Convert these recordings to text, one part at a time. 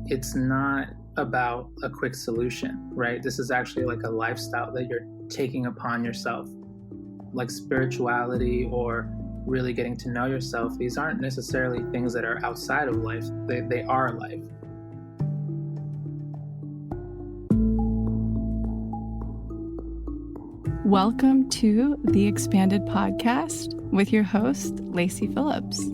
it's not about a quick solution, right? This is actually like a lifestyle that you're taking upon yourself. Like spirituality or really getting to know yourself, these aren't necessarily things that are outside of life. They are life. Welcome to the Expanded Podcast with your host, Lacy Phillips.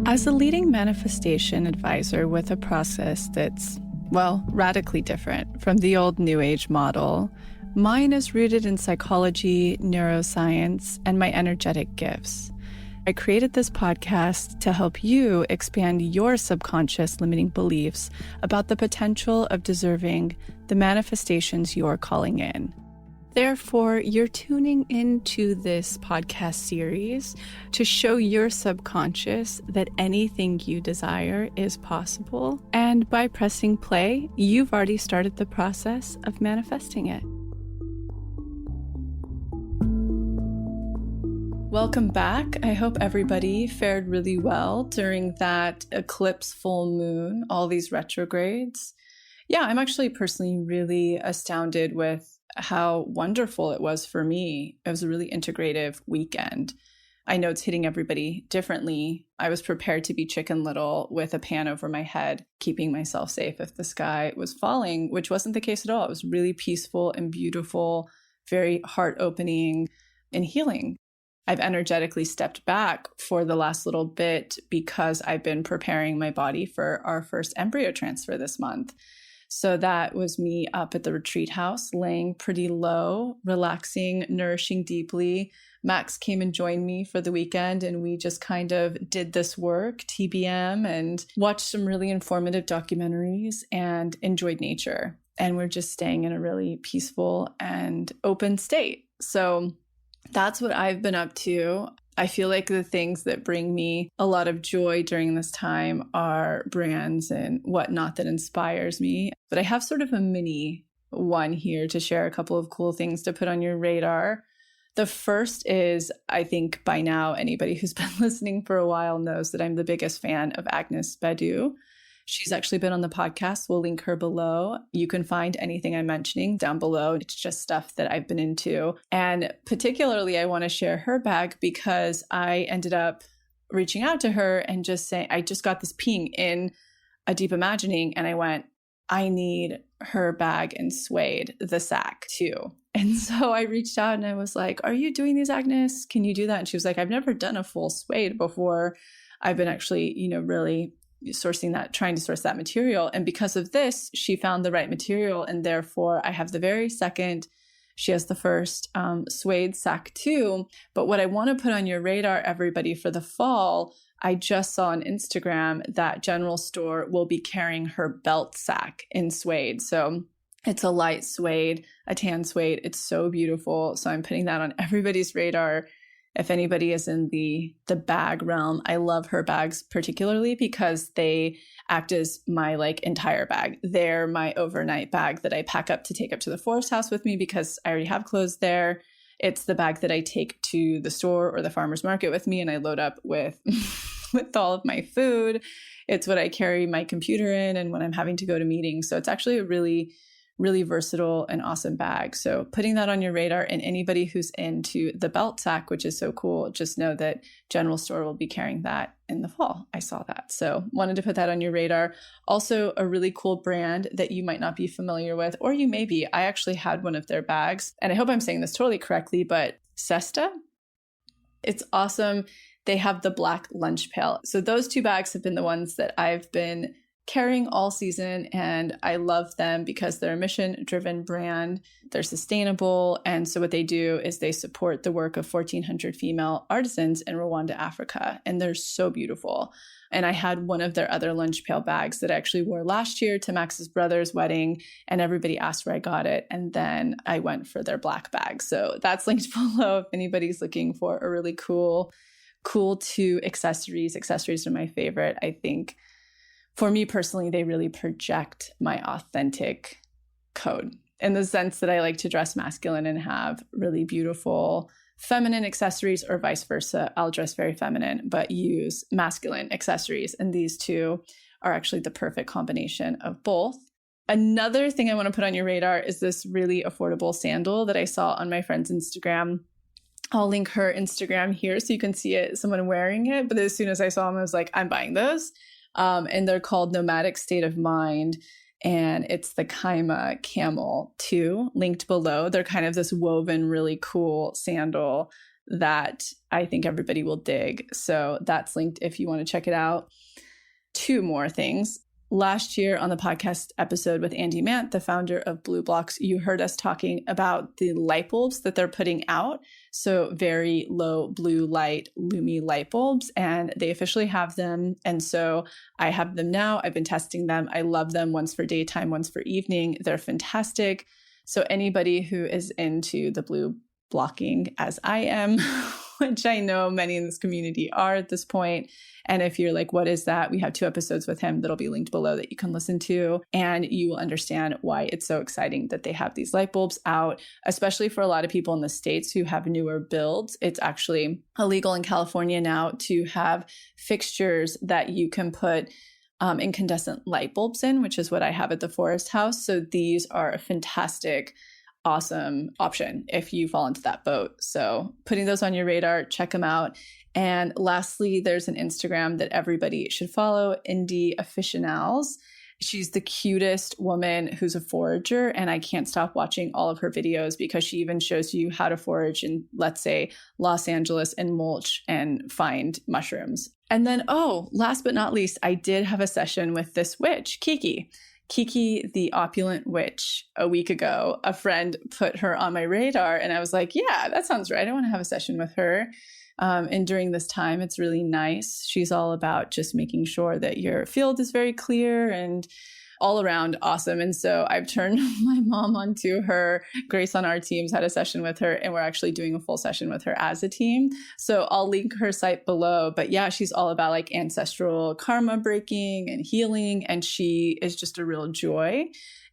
As a leading manifestation advisor with a process that's, radically different from the old New Age model, mine is rooted in psychology, neuroscience, and my energetic gifts. I created this podcast to help you expand your subconscious limiting beliefs about the potential of deserving the manifestations you're calling in. Therefore, you're tuning into this podcast series to show your subconscious that anything you desire is possible. And by pressing play, you've already started the process of manifesting it. Welcome back. I hope everybody fared really well during that eclipse full moon, all these retrogrades. Yeah, I'm actually personally really astounded with how wonderful it was for me. It was a really integrative weekend. I know it's hitting everybody differently. I was prepared to be Chicken Little with a pan over my head, keeping myself safe if the sky was falling, which wasn't the case at all. It was really peaceful and beautiful, very heart-opening and healing. I've energetically stepped back for the last little bit because I've been preparing my body for our first embryo transfer this month. So that was me up at the retreat house, laying pretty low, relaxing, nourishing deeply. Max came and joined me for the weekend, and we just kind of did this work, TBM, and watched some really informative documentaries and enjoyed nature. And we're just staying in a really peaceful and open state. So that's what I've been up to. I feel like the things that bring me a lot of joy during this time are brands and whatnot that inspires me. But I have sort of a mini one here to share a couple of cool things to put on your radar. The first is, I think by now, anybody who's been listening for a while knows that I'm the biggest fan of Agnes Badu. She's actually been on the podcast. We'll link her below. You can find anything I'm mentioning down below. It's just stuff that I've been into. And particularly, I want to share her bag because I ended up reaching out to her and just saying, I just got this ping in a deep imagining. And I went, I need her bag in suede, the sack too. And so I reached out and I was like, are you doing these, Agnes? Can you do that? And she was like, I've never done a full suede before. I've been actually, really trying to source that material. And because of this, she found the right material. And therefore I have the very second, she has the first suede sack too. But what I want to put on your radar, everybody, for the fall, I just saw on Instagram that General Store will be carrying her belt sack in suede. So it's a light suede, a tan suede. It's so beautiful. So I'm putting that on everybody's radar. If anybody is in the bag realm, I love her bags particularly because they act as my entire bag. They're my overnight bag that I pack up to take up to the forest house with me because I already have clothes there. It's the bag that I take to the store or the farmer's market with me and I load up with, with all of my food. It's what I carry my computer in and when I'm having to go to meetings. So it's actually a really versatile and awesome bag. So putting that on your radar, and anybody who's into the belt sack, which is so cool, just know that General Store will be carrying that in the fall. I saw that. So wanted to put that on your radar. Also a really cool brand that you might not be familiar with, or you may be. I actually had one of their bags, and I hope I'm saying this totally correctly, but Cesta. It's awesome. They have the black lunch pail. So those two bags have been the ones that I've been carrying all season, and I love them because they're a mission-driven brand. They're sustainable, and so what they do is they support the work of 1,400 female artisans in Rwanda, Africa, and they're so beautiful. And I had one of their other lunch pail bags that I actually wore last year to Max's brother's wedding, and everybody asked where I got it, and then I went for their black bag. So that's linked below if anybody's looking for a really cool two accessories. Accessories are my favorite. I think for me personally, they really project my authentic code. in the sense that I like to dress masculine and have really beautiful feminine accessories, or vice versa. I'll dress very feminine, but use masculine accessories. And these two are actually the perfect combination of both. Another thing I want to put on your radar is this really affordable sandal that I saw on my friend's Instagram. I'll link her Instagram here so you can see it, someone wearing it. But as soon as I saw them, I was like, I'm buying those. And they're called Nomadic State of Mind. And it's the Kaima Camel 2, linked below. They're kind of this woven, really cool sandal that I think everybody will dig. So that's linked if you want to check it out. Two more things. Last year on the podcast episode with Andy Mant, the founder of BLUBlox, you heard us talking about the light bulbs that they're putting out. So very low blue light, Lumi light bulbs, and they officially have them. And so I have them now. I've been testing them. I love them. One's for daytime, one's for evening. They're fantastic. So anybody who is into the blue blocking as I am, which I know many in this community are at this point. And if you're like, what is that? We have 2 episodes with him that'll be linked below that you can listen to. And you will understand why it's so exciting that they have these light bulbs out, especially for a lot of people in the States who have newer builds. It's actually illegal in California now to have fixtures that you can put incandescent light bulbs in, which is what I have at the Forest House. So these are a fantastic, awesome option if you fall into that boat. So putting those on your radar, check them out. And lastly, there's an Instagram that everybody should follow, Indie Aficionals. She's the cutest woman who's a forager, and I can't stop watching all of her videos because she even shows you how to forage in, let's say, Los Angeles and mulch and find mushrooms. And then, last but not least, I did have a session with this witch, Kiki, the opulent witch, a week ago. A friend put her on my radar, and I was like, yeah, that sounds right. I want to have a session with her. And during this time, it's really nice. She's all about just making sure that your field is very clear and all around awesome. And so I've turned my mom onto her. Grace on our teams had a session with her, and we're actually doing a full session with her as a team. So I'll link her site below. But yeah, she's all about like ancestral karma breaking and healing. And she is just a real joy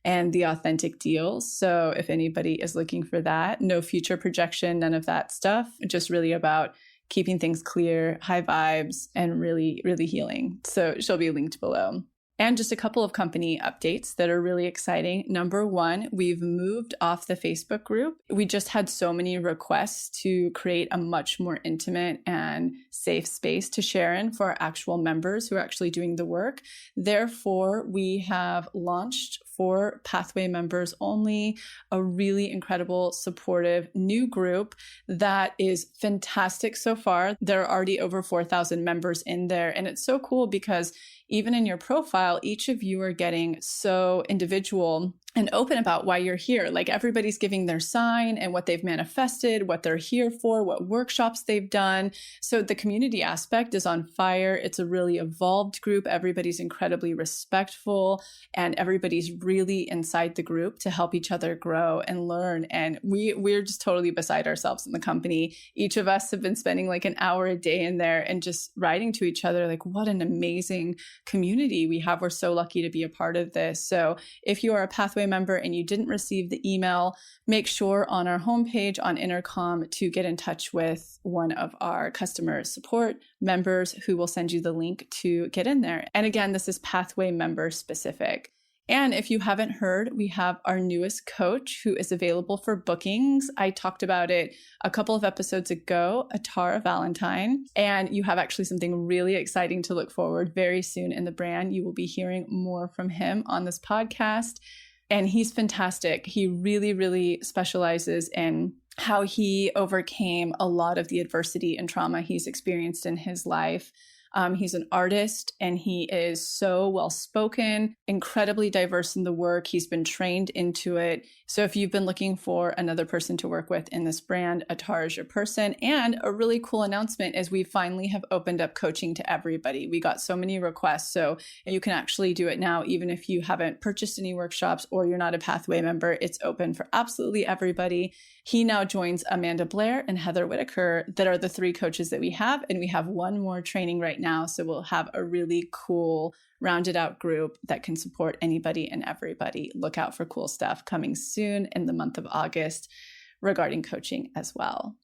and the authentic deal. So if anybody is looking for that, no future projection, none of that stuff, just really about keeping things clear, high vibes, and really, really healing. So she'll be linked below. And just a couple of company updates that are really exciting. Number one, we've moved off the Facebook group. We just had so many requests to create a much more intimate and safe space to share in for our actual members who are actually doing the work. Therefore, we have launched for Pathway members only a really incredible, supportive new group that is fantastic so far. There are already over 4,000 members in there. And it's so cool because even in your profile, each of you are getting so individual and open about why you're here. Like everybody's giving their sign and what they've manifested, what they're here for, what workshops they've done. So the community aspect is on fire. It's a really evolved group. Everybody's incredibly respectful and everybody's really inside the group to help each other grow and learn. And we're just totally beside ourselves in the company. Each of us have been spending like an hour a day in there and just writing to each other, like what an amazing community we have. We're so lucky to be a part of this. So if you are a Pathway member and you didn't receive the email, make sure on our homepage on Intercom to get in touch with one of our customer support members who will send you the link to get in there. And again, this is Pathway member specific. And if you haven't heard, we have our newest coach who is available for bookings. I talked about it a couple of episodes ago, Atrah Valentine. And you have actually something really exciting to look forward very soon in the brand. You will be hearing more from him on this podcast. And he's fantastic. He really, really specializes in how he overcame a lot of the adversity and trauma he's experienced in his life. He's an artist and he is so well-spoken, incredibly diverse in the work. He's been trained into it. So if you've been looking for another person to work with in this brand, Atrah is your person. And a really cool announcement is we finally have opened up coaching to everybody. We got so many requests. So you can actually do it now, even if you haven't purchased any workshops or you're not a Pathway member. It's open for absolutely everybody. He now joins Amanda Blair and Heather Whitaker that are the 3 coaches that we have. And we have one more training right now. So we'll have a really cool rounded out group that can support anybody and everybody. Look out for cool stuff coming soon in the month of August regarding coaching as well.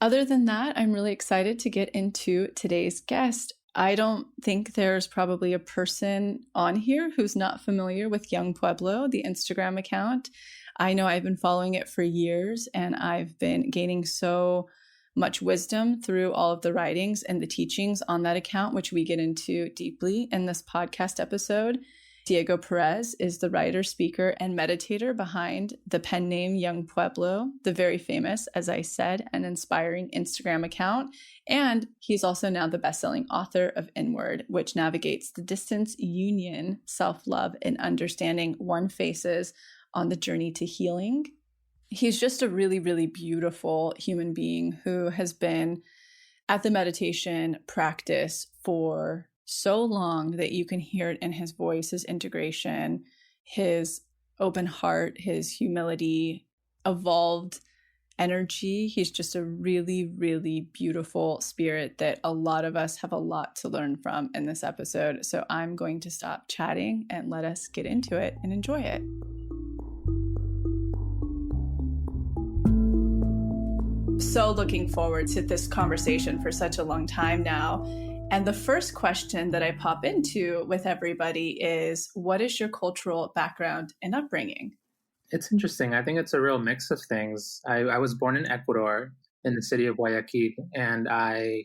Other than that, I'm really excited to get into today's guest. I don't think there's probably a person on here who's not familiar with Yung Pueblo, the Instagram account. I know I've been following it for years, and I've been gaining so much wisdom through all of the writings and the teachings on that account, which we get into deeply in this podcast episode. Diego Perez is the writer, speaker, and meditator behind the pen name Yung Pueblo, the very famous, as I said, and inspiring Instagram account. And he's also now the best-selling author of Inward, which navigates the distance, union, self-love, and understanding one faces on the journey to healing. He's just a really, really beautiful human being who has been at the meditation practice for so long that you can hear it in his voice, his integration, his open heart, his humility, evolved energy. He's just a really, really beautiful spirit that a lot of us have a lot to learn from in this episode. So I'm going to stop chatting and let us get into it and enjoy it. So looking forward to this conversation for such a long time now. And the first question that I pop into with everybody is, what is your cultural background and upbringing? It's interesting. I think it's a real mix of things. I was born in Ecuador, in the city of Guayaquil, and I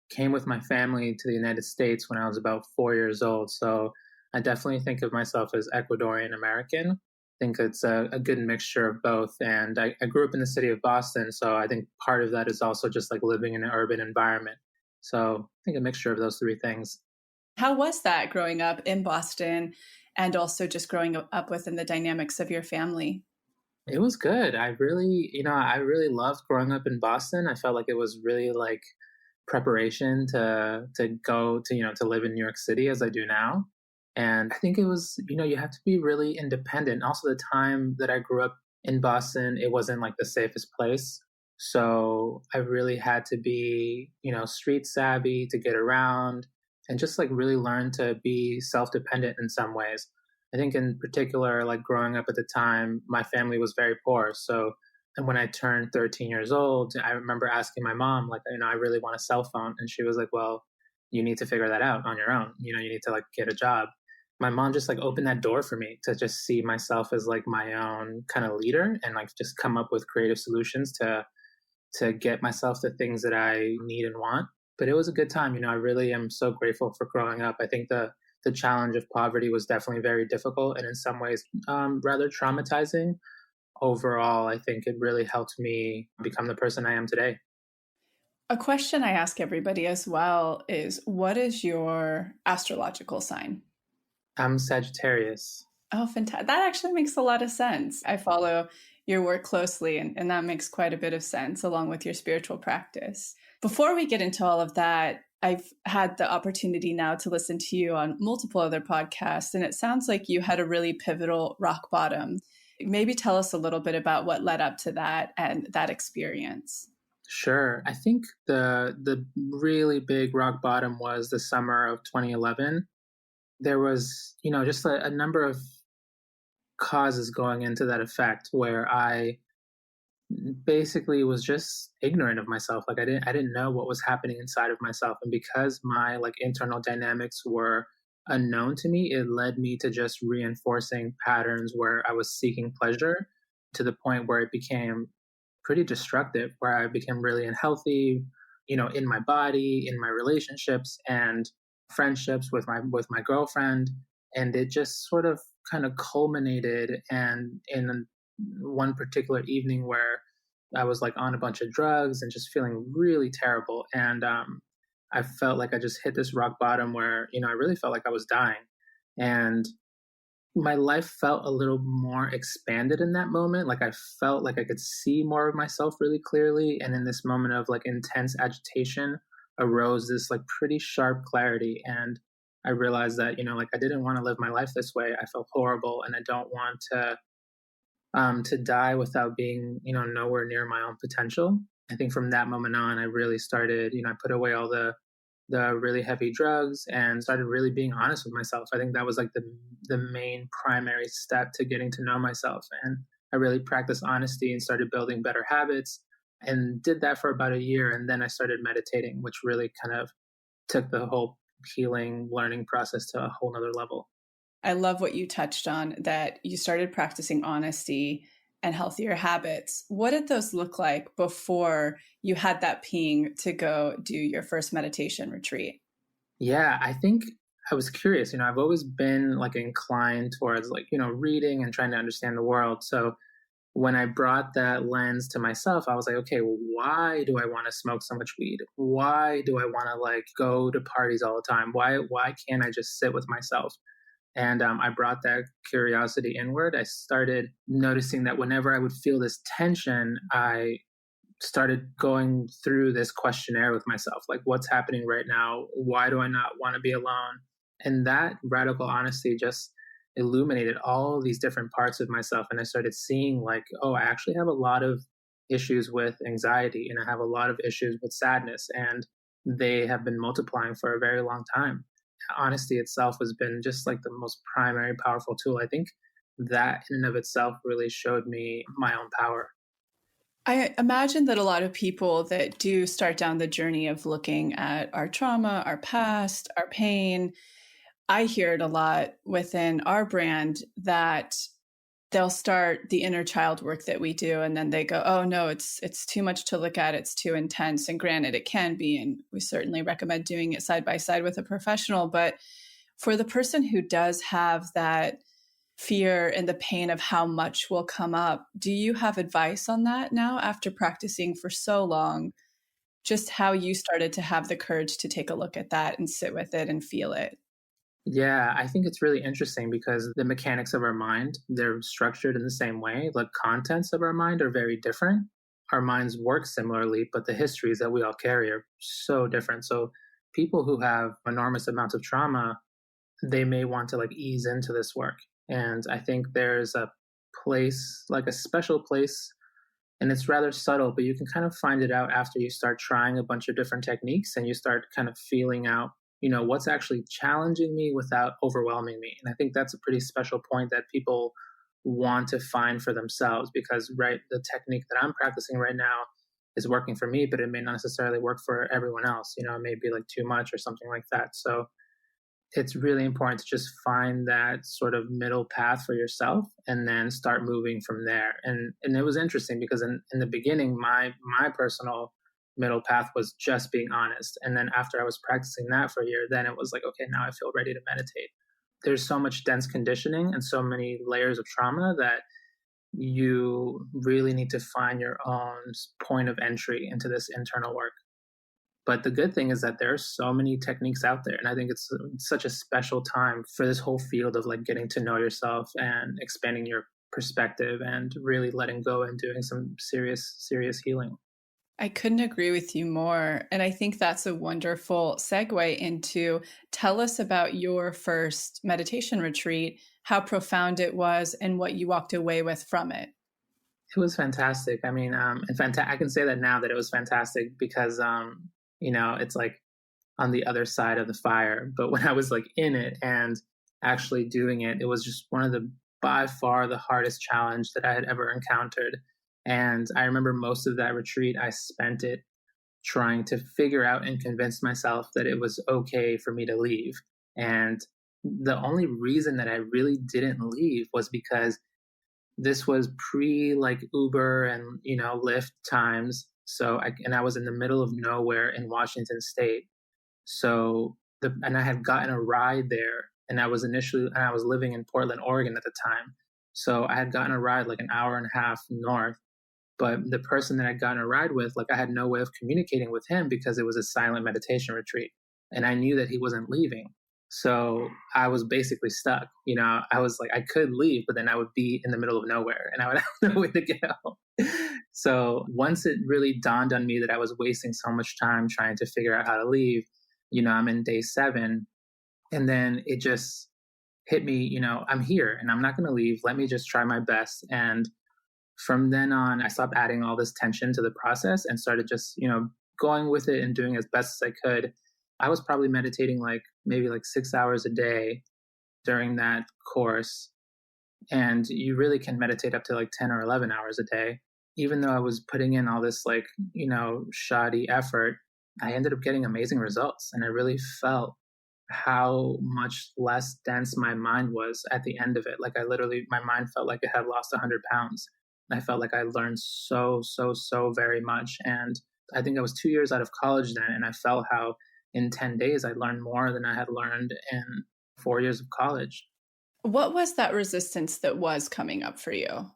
came with my family to the United States when I was about 4 years old. So I definitely think of myself as Ecuadorian-American. I think it's a good mixture of both. And I grew up in the city of Boston, so I think part of that is also just like living in an urban environment. So I think a mixture of those three things. How was that growing up in Boston and also just growing up within the dynamics of your family? It was good. I really loved growing up in Boston. I felt like it was really like preparation to go to live in New York City as I do now. And I think it was, you have to be really independent. Also, the time that I grew up in Boston, it wasn't like the safest place. So I really had to be, street savvy to get around and just like really learn to be self-dependent in some ways. I think in particular, like growing up at the time, my family was very poor. So, and when I turned 13 years old, I remember asking my mom, like, I really want a cell phone. And she was like, well, you need to figure that out on your own. You need to like get a job. My mom just like opened that door for me to just see myself as like my own kind of leader and like just come up with creative solutions to get myself the things that I need and want. But it was a good time. I really am so grateful for growing up. I think the challenge of poverty was definitely very difficult and in some ways rather traumatizing. Overall, I think it really helped me become the person I am today. A question I ask everybody as well is, what is your astrological sign? I'm Sagittarius. Oh, fantastic. That actually makes a lot of sense. I follow your work closely, and that makes quite a bit of sense along with your spiritual practice. Before we get into all of that, I've had the opportunity now to listen to you on multiple other podcasts, and it sounds like you had a really pivotal rock bottom. Maybe tell us a little bit about what led up to that and that experience. Sure. I think the really big rock bottom was the summer of 2011. There was, just a number of causes going into that effect where I basically was just ignorant of myself. Like I didn't know what was happening inside of myself. And because my like internal dynamics were unknown to me, it led me to just reinforcing patterns where I was seeking pleasure to the point where it became pretty destructive, where I became really unhealthy, in my body, in my relationships and friendships with my girlfriend. And it just sort of kind of culminated and in one particular evening where I was like on a bunch of drugs and just feeling really terrible. And I felt like I just hit this rock bottom where, I really felt like I was dying. And my life felt a little more expanded in that moment. Like I felt like I could see more of myself really clearly. And in this moment of like intense agitation arose this like pretty sharp clarity. And I realized that, like I didn't want to live my life this way. I felt horrible and I don't want to die without being, nowhere near my own potential. I think from that moment on, I really started, I put away all the the really heavy drugs and started really being honest with myself. I think that was like the main primary step to getting to know myself. And I really practiced honesty and started building better habits and did that for about a year. And then I started meditating, which really kind of took the whole healing learning process to a whole nother level. I love what you touched on, that you started practicing honesty and healthier habits. What did those look like before you had that ping to go do your first meditation retreat? Yeah, I think I was curious. I've always been like inclined towards like, reading and trying to understand the world. So when I brought that lens to myself, I was like, okay, well, why do I want to smoke so much weed? Why do I want to like go to parties all the time? Why can't I just sit with myself? And I brought that curiosity inward. I started noticing that whenever I would feel this tension, I started going through this questionnaire with myself, like, what's happening right now? Why do I not want to be alone? And that radical honesty just illuminated all these different parts of myself. And I started seeing, like, oh, I actually have a lot of issues with anxiety and I have a lot of issues with sadness. And they have been multiplying for a very long time. Honesty itself has been just like the most primary powerful tool. I think that in and of itself really showed me my own power. I imagine that a lot of people that do start down the journey of looking at our trauma, our past, our pain, I hear it a lot within our brand that they'll start the inner child work that we do, and then they go, oh no, it's too much to look at, it's too intense. And granted, it can be, and we certainly recommend doing it side by side with a professional. But for the person who does have that fear and the pain of how much will come up, do you have advice on that now after practicing for so long? Just how you started to have the courage to take a look at that and sit with it and feel it? Yeah, I think it's really interesting because the mechanics of our mind, they're structured in the same way. The contents of our mind are very different. Our minds work similarly, but the histories that we all carry are so different. So people who have enormous amounts of trauma, they may want to like ease into this work. And I think there's a place, like a special place, and it's rather subtle, but you can kind of find it out after you start trying a bunch of different techniques and you start kind of feeling out, what's actually challenging me without overwhelming me. And I think that's a pretty special point that people want to find for themselves because, right, the technique that I'm practicing right now is working for me, but it may not necessarily work for everyone else. It may be like too much or something like that. So it's really important to just find that sort of middle path for yourself and then start moving from there. And it was interesting because in the beginning, my personal middle path was just being honest. And then after I was practicing that for a year, then it was like, okay, now I feel ready to meditate. There's so much dense conditioning and so many layers of trauma that you really need to find your own point of entry into this internal work. But the good thing is that there are so many techniques out there. And I think it's such a special time for this whole field of like getting to know yourself and expanding your perspective and really letting go and doing some serious, serious healing. I couldn't agree with you more. And I think that's a wonderful segue into tell us about your first meditation retreat, how profound it was, and what you walked away with from it. It was fantastic. I mean, I can say that now that it was fantastic because, it's like on the other side of the fire. But when I was like in it and actually doing it, it was just one of the by far the hardest challenge that I had ever encountered. And I remember most of that retreat, I spent it trying to figure out and convince myself that it was okay for me to leave. And the only reason that I really didn't leave was because this was pre like Uber and, Lyft times. So I was in the middle of nowhere in Washington State. And I had gotten a ride there and I was living in Portland, Oregon at the time. So I had gotten a ride like an hour and a half north. But the person that I'd gotten a ride with, like I had no way of communicating with him because it was a silent meditation retreat. And I knew that he wasn't leaving. So I was basically stuck. I was like, I could leave, but then I would be in the middle of nowhere and I would have no way to get out. So once it really dawned on me that I was wasting so much time trying to figure out how to leave, I'm in day 7. And then it just hit me, I'm here and I'm not going to leave. Let me just try my best. And from then on, I stopped adding all this tension to the process and started just, going with it and doing as best as I could. I was probably meditating like maybe like 6 hours a day during that course. And you really can meditate up to like 10 or 11 hours a day. Even though I was putting in all this like, shoddy effort, I ended up getting amazing results. And I really felt how much less dense my mind was at the end of it. Like my mind felt like it had lost 100 pounds. I felt like I learned so, so, so very much. And I think I was 2 years out of college then. And I felt how in 10 days I learned more than I had learned in 4 years of college. What was that resistance that was coming up for you?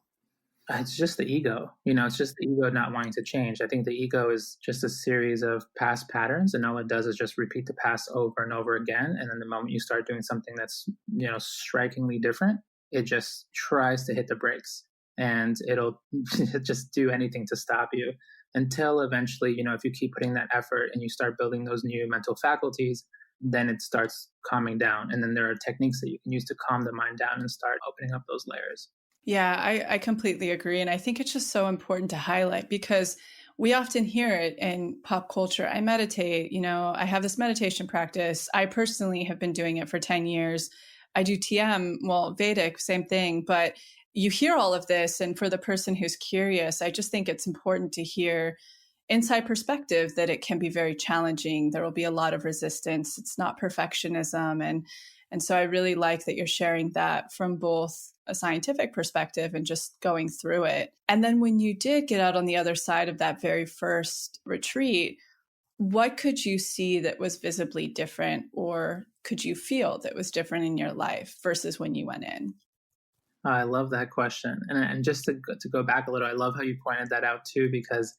It's just the ego. It's just the ego not wanting to change. I think the ego is just a series of past patterns, and all it does is just repeat the past over and over again. And then the moment you start doing something that's, strikingly different, it just tries to hit the brakes, and it'll just do anything to stop you until eventually, if you keep putting that effort and you start building those new mental faculties, then it starts calming down. And then there are techniques that you can use to calm the mind down and start opening up those layers. Yeah, I completely agree. And I think it's just so important to highlight because we often hear it in pop culture. I meditate, I have this meditation practice. I personally have been doing it for 10 years. I do TM, well, Vedic, same thing. But you hear all of this. And for the person who's curious, I just think it's important to hear inside perspective that it can be very challenging. There will be a lot of resistance. It's not perfectionism. And so I really like that you're sharing that from both a scientific perspective and just going through it. And then when you did get out on the other side of that very first retreat, what could you see that was visibly different, or could you feel that was different in your life versus when you went in? I love that question. And just to go back a little, I love how you pointed that out too, because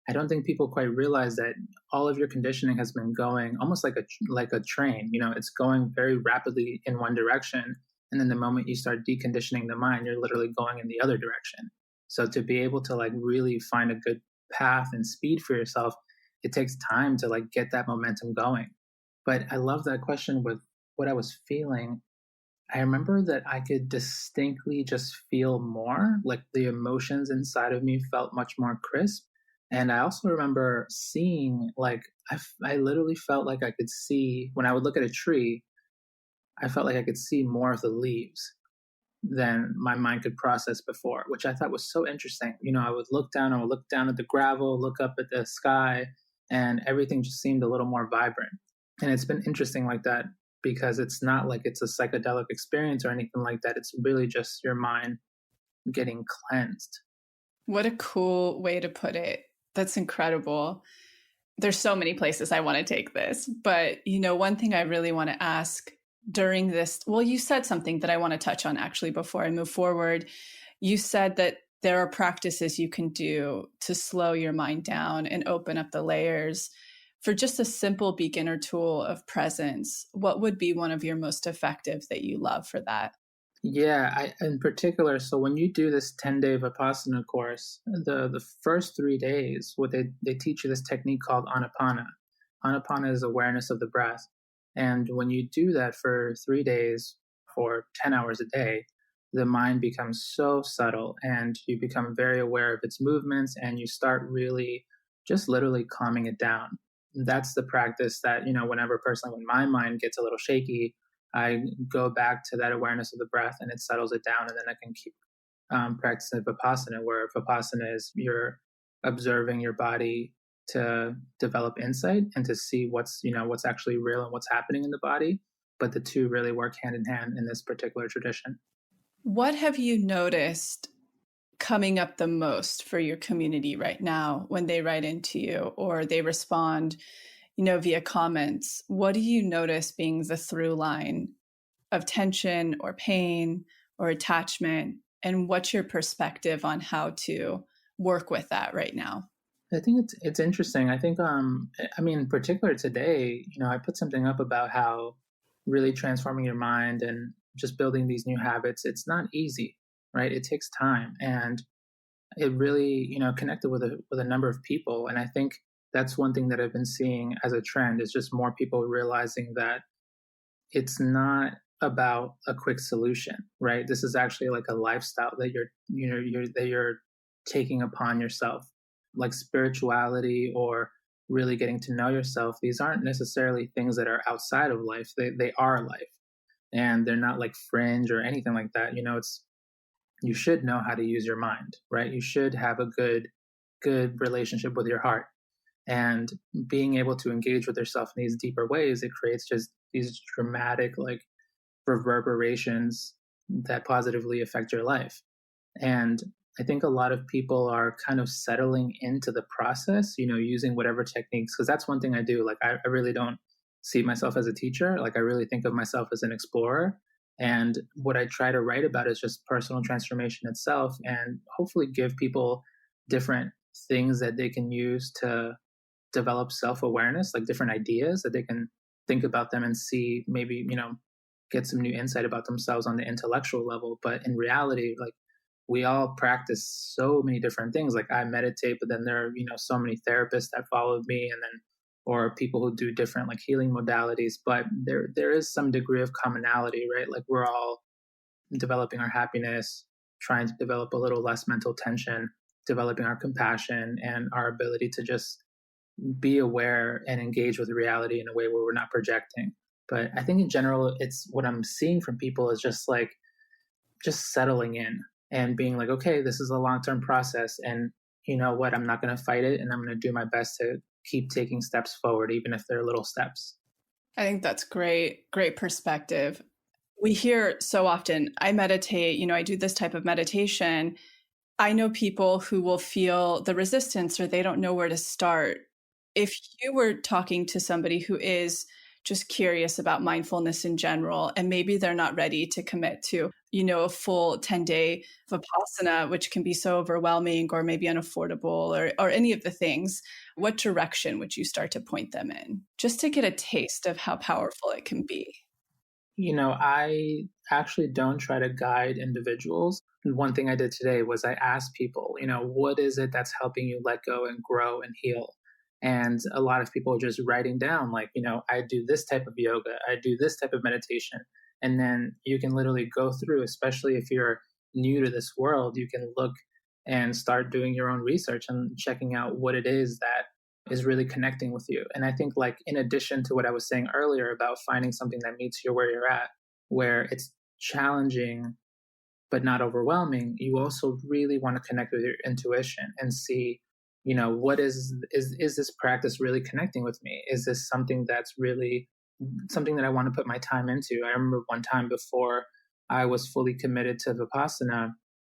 I don't think people quite realize that all of your conditioning has been going almost like a train. It's going very rapidly in one direction, and then the moment you start deconditioning the mind, you're literally going in the other direction. So to be able to like really find a good path and speed for yourself, it takes time to like get that momentum going. But I love that question with what I was feeling. I remember that I could distinctly just feel more, like the emotions inside of me felt much more crisp. And I also remember seeing, like, I literally felt like I could see, when I would look at a tree, I felt like I could see more of the leaves than my mind could process before, which I thought was so interesting. I would I would look down at the gravel, look up at the sky, and everything just seemed a little more vibrant. And it's been interesting like that because it's not like it's a psychedelic experience or anything like that. It's really just your mind getting cleansed. What a cool way to put it. That's incredible. There's so many places I want to take this, but one thing I really want to ask during this, well, you said something that I want to touch on actually before I move forward. You said that there are practices you can do to slow your mind down and open up the layers. For just a simple beginner tool of presence, what would be one of your most effective that you love for that? Yeah, in particular, so when you do this 10-day Vipassana course, the first 3 days, what they teach you this technique called Anapana. Anapana is awareness of the breath. And when you do that for 3 days for 10 hours a day, the mind becomes so subtle and you become very aware of its movements and you start really just literally calming it down. That's the practice that, whenever personally, when my mind gets a little shaky, I go back to that awareness of the breath and it settles it down. And then I can keep practicing Vipassana, where Vipassana is you're observing your body to develop insight and to see what's actually real and what's happening in the body. But the two really work hand in hand in this particular tradition. What have you noticed coming up the most for your community right now when they write into you or they respond, via comments? What do you notice being the through line of tension or pain or attachment? And what's your perspective on how to work with that right now? I think it's interesting. I think in particular today, I put something up about how really transforming your mind and just building these new habits, it's not easy, right? It takes time, and it really, connected with a number of people. And I think that's one thing that I've been seeing as a trend is just more people realizing that it's not about a quick solution, right? This is actually like a lifestyle that you're taking upon yourself, like spirituality or really getting to know yourself, these aren't necessarily things that are outside of life. They are life, and they're not like fringe or anything like that. It's you should know how to use your mind, right? You should have a good relationship with your heart, and being able to engage with yourself in these deeper ways, it creates just these dramatic like reverberations that positively affect your life. And I think a lot of people are kind of settling into the process, using whatever techniques, because that's one thing I do. Like, I really don't see myself as a teacher. Like, I really think of myself as an explorer. And what I try to write about is just personal transformation itself, and hopefully give people different things that they can use to develop self-awareness, like different ideas that they can think about them and see, maybe, get some new insight about themselves on the intellectual level. But in reality, like, we all practice so many different things. Like, I meditate, but then there are, so many therapists that followed me, and then, or people who do different like healing modalities. But there is some degree of commonality, right? Like, we're all developing our happiness, trying to develop a little less mental tension, developing our compassion and our ability to just be aware and engage with reality in a way where we're not projecting. But I think in general, it's what I'm seeing from people is just like, just settling in and being like, okay, this is a long-term process. And you know what? I'm not going to fight it. And I'm going to do my best to keep taking steps forward, even if they're little steps. I think that's great, great perspective. We hear so often, I meditate, I do this type of meditation. I know people who will feel the resistance or they don't know where to start. If you were talking to somebody who is just curious about mindfulness in general, and maybe they're not ready to commit to, a full 10-day Vipassana, which can be so overwhelming or maybe unaffordable or any of the things, what direction would you start to point them in just to get a taste of how powerful it can be? I actually don't try to guide individuals. One thing I did today was I asked people, what is it that's helping you let go and grow and heal? And a lot of people are just writing down, like, I do this type of yoga, I do this type of meditation. And then you can literally go through, especially if you're new to this world, you can look and start doing your own research and checking out what it is that is really connecting with you. And I think, like, in addition to what I was saying earlier about finding something that meets you where you're at, where it's challenging but not overwhelming, you also really want to connect with your intuition and see, what is this practice really connecting with me? Is this something that's really something that I want to put my time into? I remember one time before I was fully committed to Vipassana,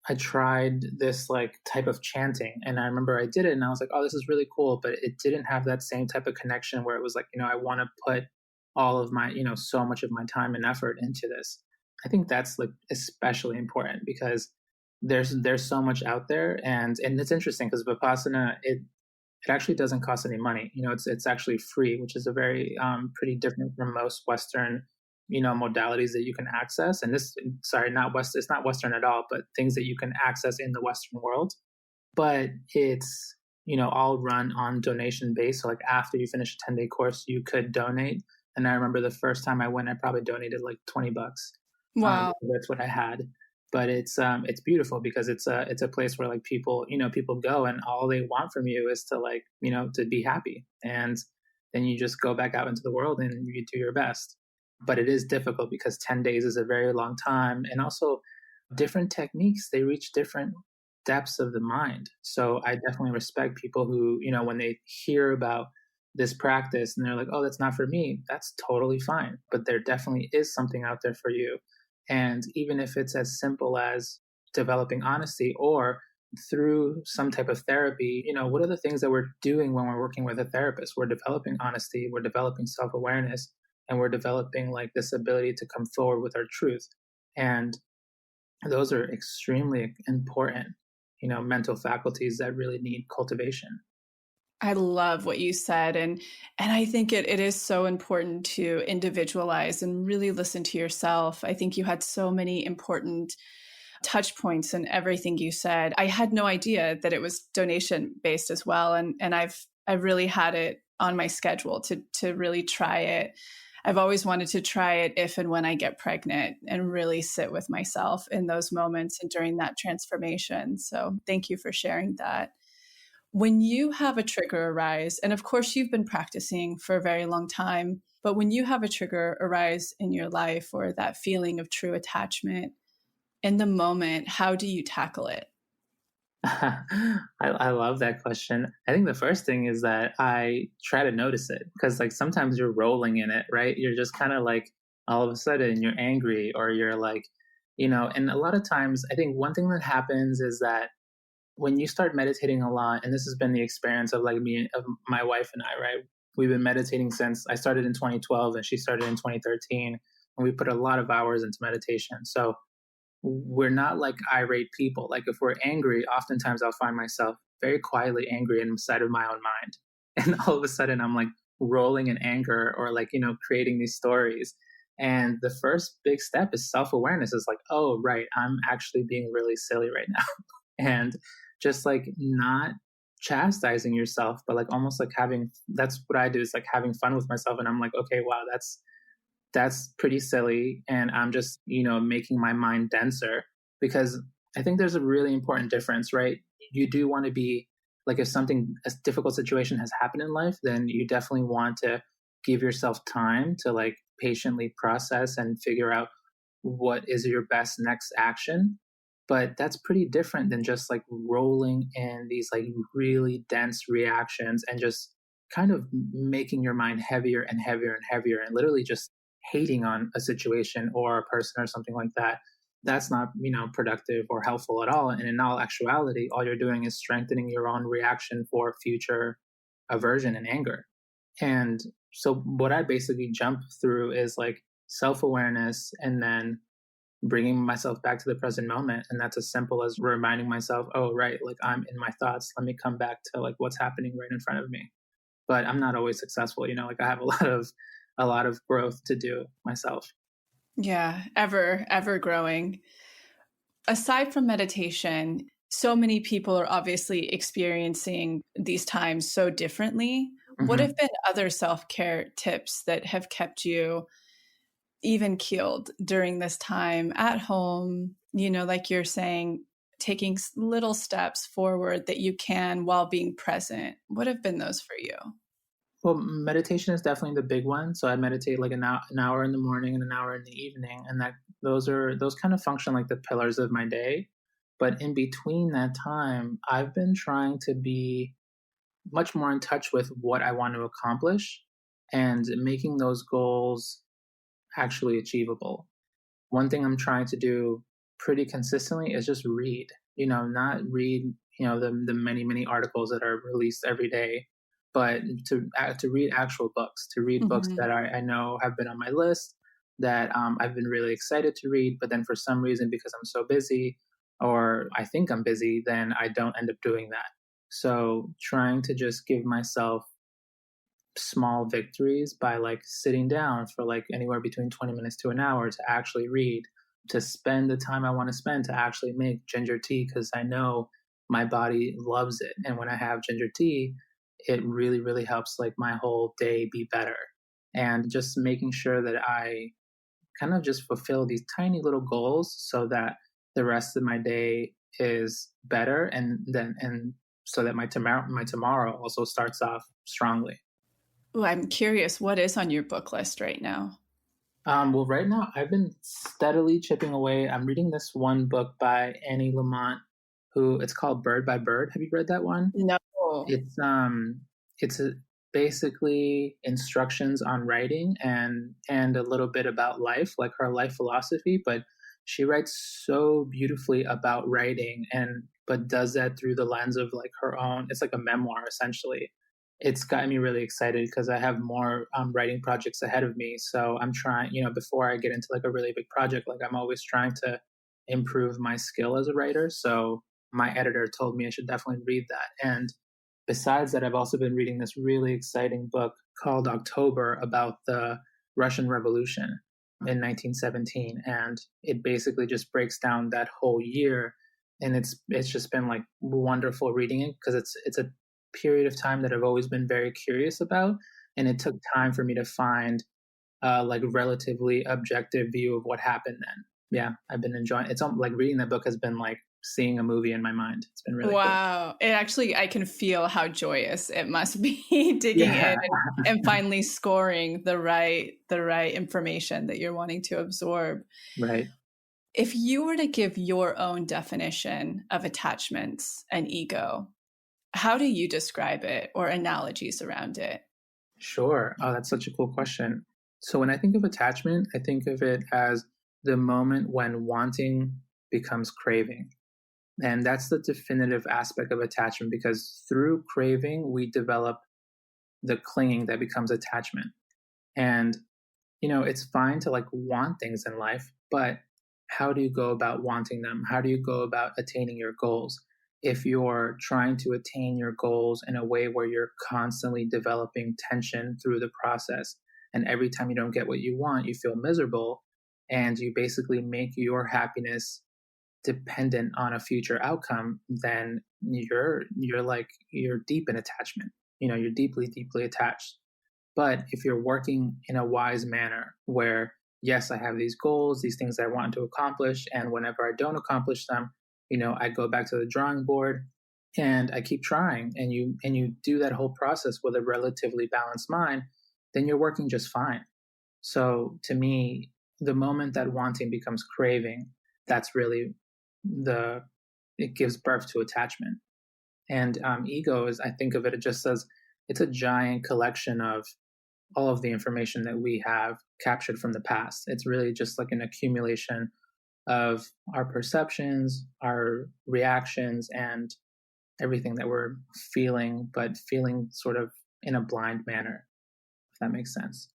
I tried this like type of chanting, and I remember I did it and I was like, oh, this is really cool, but it didn't have that same type of connection where it was like, I want to put all of my, so much of my time and effort into this. I think that's like especially important because there's so much out there, and it's interesting because Vipassana, it actually doesn't cost any money. It's actually free, which is a very pretty different from most Western modalities that you can access. And this, sorry, it's not Western at all, but things that you can access in the Western world. But it's all run on donation base. So like after you finish a 10-day course, you could donate. And I remember the first time I went, I probably donated like $20. Wow. That's what I had. But it's beautiful because it's a place where like people go and all they want from you is to like to be happy, and then you just go back out into the world and you do your best. But it is difficult because 10 days is a very long time, and also different techniques, they reach different depths of the mind. So I definitely respect people who when they hear about this practice and they're like, oh, that's not for me, that's totally fine. But there definitely is something out there for you. And even if it's as simple as developing honesty or through some type of therapy, what are the things that we're doing when we're working with a therapist? We're developing honesty, we're developing self-awareness, and we're developing like this ability to come forward with our truth. And those are extremely important, mental faculties that really need cultivation. I love what you said. And I think it is so important to individualize and really listen to yourself. I think you had so many important touch points in everything you said. I had no idea that it was donation based as well. And I've really had it on my schedule to really try it. I've always wanted to try it if and when I get pregnant and really sit with myself in those moments and during that transformation. So thank you for sharing that. When you have a trigger arise, and of course you've been practicing for a very long time, but when you have a trigger arise in your life or that feeling of true attachment in the moment, how do you tackle it? I love that question. I think the first thing is that I try to notice it because, like, sometimes you're rolling in it, right? You're just kind of like all of a sudden you're angry or you're like, and a lot of times I think one thing that happens is that when you start meditating a lot, and this has been the experience of like me, of my wife and I, right? We've been meditating since I started in 2012 and she started in 2013. And we put a lot of hours into meditation. So we're not like irate people. Like if we're angry, oftentimes I'll find myself very quietly angry inside of my own mind. And all of a sudden I'm like rolling in anger or like, creating these stories. And the first big step is self-awareness is like, oh, right, I'm actually being really silly right now. And just like not chastising yourself, but like almost like that's what I do is like having fun with myself. And I'm like, okay, wow, that's pretty silly. And I'm just, making my mind denser because I think there's a really important difference, right? You do want to be like, if a difficult situation has happened in life, then you definitely want to give yourself time to like patiently process and figure out what is your best next action. But that's pretty different than just like rolling in these like really dense reactions and just kind of making your mind heavier and heavier and heavier and literally just hating on a situation or a person or something like that. That's not, productive or helpful at all. And in all actuality, all you're doing is strengthening your own reaction for future aversion and anger. And so what I basically jump through is like self-awareness and then bringing myself back to the present moment. And that's as simple as reminding myself, oh, right, like I'm in my thoughts. Let me come back to like what's happening right in front of me. But I'm not always successful, like I have a lot of growth to do myself. Yeah, ever growing. Aside from meditation, so many people are obviously experiencing these times so differently. What Hmm. have been other self care tips that have kept you even keeled during this time at home? Like you're saying, taking little steps forward that you can while being present. What have been those for you? Well, meditation is definitely the big one. So I meditate like an hour in the morning and an hour in the evening, and those kind of function like the pillars of my day. But in between that time, I've been trying to be much more in touch with what I want to accomplish and making those goals actually achievable. One thing I'm trying to do pretty consistently is just read. Not read, the many many articles that are released every day, but to read actual books, to read books Hmm. that I know have been on my list that I've been really excited to read, but then for some reason because I'm so busy or I think I'm busy, then I don't end up doing that. So trying to just give myself small victories by like sitting down for like anywhere between 20 minutes to an hour to actually read, to spend the time I want to spend to actually make ginger tea because I know my body loves it. And when I have ginger tea, it really, really helps like my whole day be better. And just making sure that I kind of just fulfill these tiny little goals so that the rest of my day is better and so that my tomorrow also starts off strongly. Ooh, I'm curious, what is on your book list right now? Well, right now I've been steadily chipping away. I'm reading this one book by Annie Lamont, who it's called Bird by Bird. Have you read that one? No. It's basically instructions on writing and a little bit about life, like her life philosophy. But she writes so beautifully about writing, and but does that through the lens of like her own. It's like a memoir essentially. It's gotten me really excited because I have more writing projects ahead of me. So I'm trying, before I get into like a really big project, like I'm always trying to improve my skill as a writer. So my editor told me I should definitely read that. And besides that, I've also been reading this really exciting book called October about the Russian Revolution in 1917, and it basically just breaks down that whole year. And it's just been like wonderful reading it because it's a period of time that I've always been very curious about, and it took time for me to find like relatively objective view of what happened then. Yeah, I've been enjoying. It's like reading that book has been like seeing a movie in my mind. It's been really cool. Wow. It actually, I can feel how joyous it must be digging Yeah. in and finally scoring the right information that you're wanting to absorb. Right. If you were to give your own definition of attachments and ego, how do you describe it or analogies around it? Sure. Oh, that's such a cool question. So when I think of attachment, I think of it as the moment when wanting becomes craving. And that's the definitive aspect of attachment, because through craving, we develop the clinging that becomes attachment. And, it's fine to like want things in life, but how do you go about wanting them? How do you go about attaining your goals? If you're trying to attain your goals in a way where you're constantly developing tension through the process, and every time you don't get what you want, you feel miserable, and you basically make your happiness dependent on a future outcome, then you're deep in attachment. You're deeply attached. But if you're working in a wise manner where, yes, I have these goals, these things I want to accomplish, and whenever I don't accomplish them, I go back to the drawing board and I keep trying, and you do that whole process with a relatively balanced mind, then you're working just fine. So to me, the moment that wanting becomes craving, that's really it gives birth to attachment. And ego is, I think of it just as, it's a giant collection of all of the information that we have captured from the past. It's really just like an accumulation of our perceptions, our reactions, and everything that we're feeling, but feeling sort of in a blind manner, if that makes sense.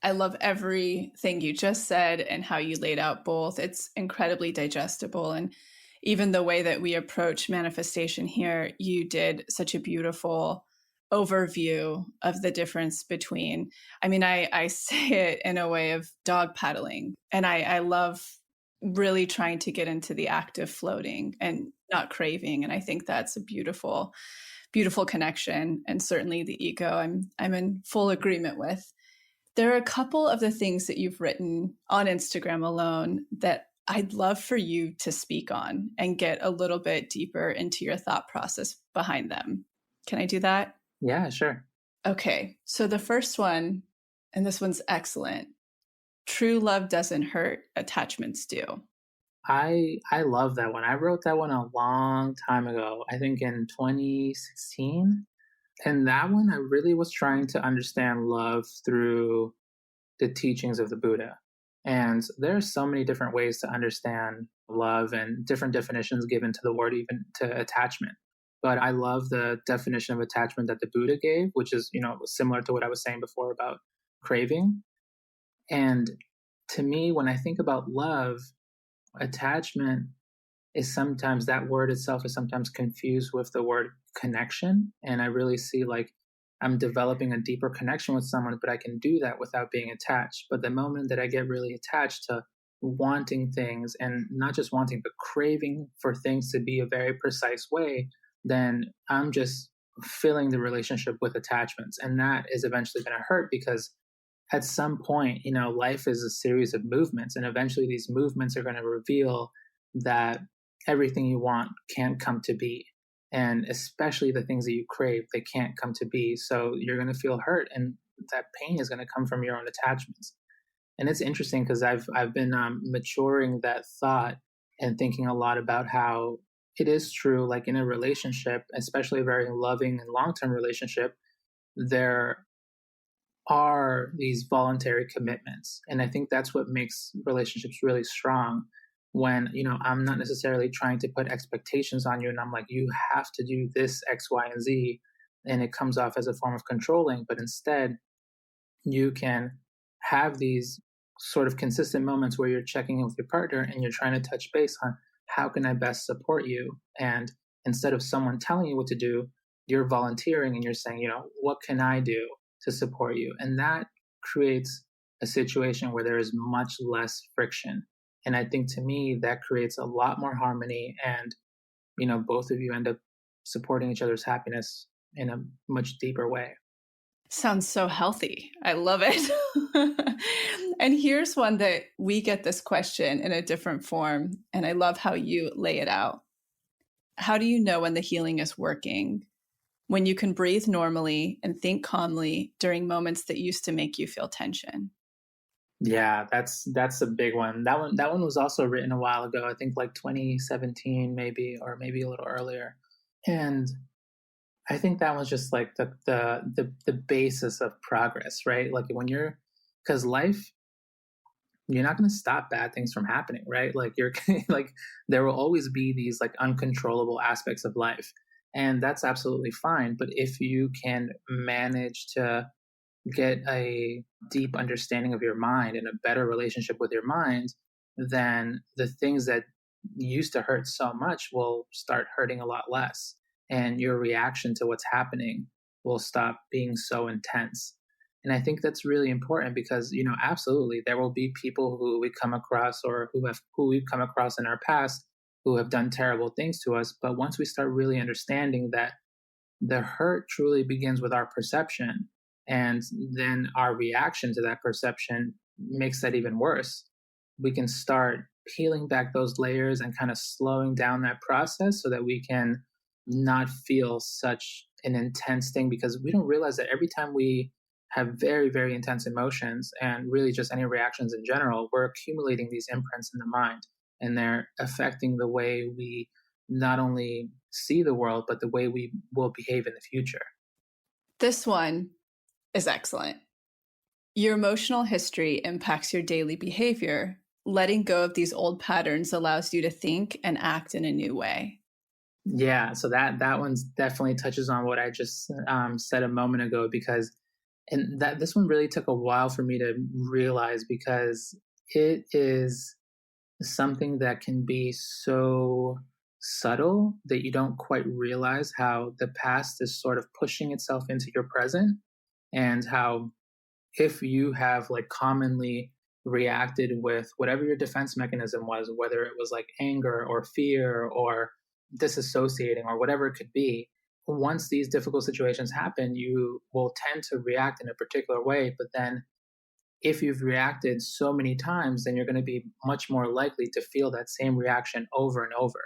I love everything you just said and how you laid out both. It's incredibly digestible. And even the way that we approach manifestation here, you did such a beautiful overview of the difference between, I say it in a way of dog paddling. And I love really trying to get into the act of floating and not craving. And I think that's a beautiful, beautiful connection. And certainly the ego, I'm in full agreement with. There are a couple of the things that you've written on Instagram alone that I'd love for you to speak on and get a little bit deeper into your thought process behind them. Can I do that? Yeah, sure. Okay. So the first one, and this one's excellent. True love doesn't hurt, attachments do. I love that one. I wrote that one a long time ago, I think in 2016. And that one, I really was trying to understand love through the teachings of the Buddha. And there are so many different ways to understand love and different definitions given to the word, even to attachment. But I love the definition of attachment that the Buddha gave, which is, similar to what I was saying before about craving. And to me, when I think about love, attachment is sometimes, that word itself is sometimes confused with the word connection. And I really see like I'm developing a deeper connection with someone, but I can do that without being attached. But the moment that I get really attached to wanting things, and not just wanting, but craving for things to be a very precise way, then I'm just filling the relationship with attachments. And that is eventually going to hurt, because at some point, life is a series of movements, and eventually these movements are going to reveal that everything you want can't come to be. And especially the things that you crave, they can't come to be. So you're going to feel hurt, and that pain is going to come from your own attachments. And it's interesting because I've been maturing that thought and thinking a lot about how it is true, like in a relationship, especially a very loving and long-term relationship, there are these voluntary commitments. And I think that's what makes relationships really strong, when, I'm not necessarily trying to put expectations on you and I'm like, you have to do this X, Y, and Z, and it comes off as a form of controlling. But instead, you can have these sort of consistent moments where you're checking in with your partner and you're trying to touch base on, how can I best support you? And instead of someone telling you what to do, you're volunteering and you're saying, what can I do to support you? And that creates a situation where there is much less friction. And I think, to me, that creates a lot more harmony, and, both of you end up supporting each other's happiness in a much deeper way. Sounds so healthy. I love it. And here's one that we get this question in a different form, and I love how you lay it out. How do you know when the healing is working? When you can breathe normally and think calmly during moments that used to make you feel tension. Yeah, that's a big one. That one was also written a while ago. I think like 2017 maybe, or maybe a little earlier. And I think that was just like the basis of progress, right? Like when you're, because life, you're not going to stop bad things from happening, right? Like you're like there will always be these like uncontrollable aspects of life, and that's absolutely fine. But if you can manage to get a deep understanding of your mind and a better relationship with your mind, then the things that used to hurt so much will start hurting a lot less. And your reaction to what's happening will stop being so intense. And I think that's really important because, absolutely, there will be people who we come across or who we've come across in our past who have done terrible things to us. But once we start really understanding that the hurt truly begins with our perception, and then our reaction to that perception makes that even worse. We can start peeling back those layers and kind of slowing down that process so that we can not feel such an intense thing, because we don't realize that every time we have very, very intense emotions and really just any reactions in general, we're accumulating these imprints in the mind, and they're affecting the way we not only see the world, but the way we will behave in the future. This one is excellent. Your emotional history impacts your daily behavior. Letting go of these old patterns allows you to think and act in a new way. Yeah, so that one's definitely touches on what I just said a moment ago, because and that this one really took a while for me to realize, because it is something that can be so subtle that you don't quite realize how the past is sort of pushing itself into your present, and how if you have like commonly reacted with whatever your defense mechanism was, whether it was like anger or fear or disassociating or whatever it could be, once these difficult situations happen, you will tend to react in a particular way. But then if you've reacted so many times, then you're going to be much more likely to feel that same reaction over and over.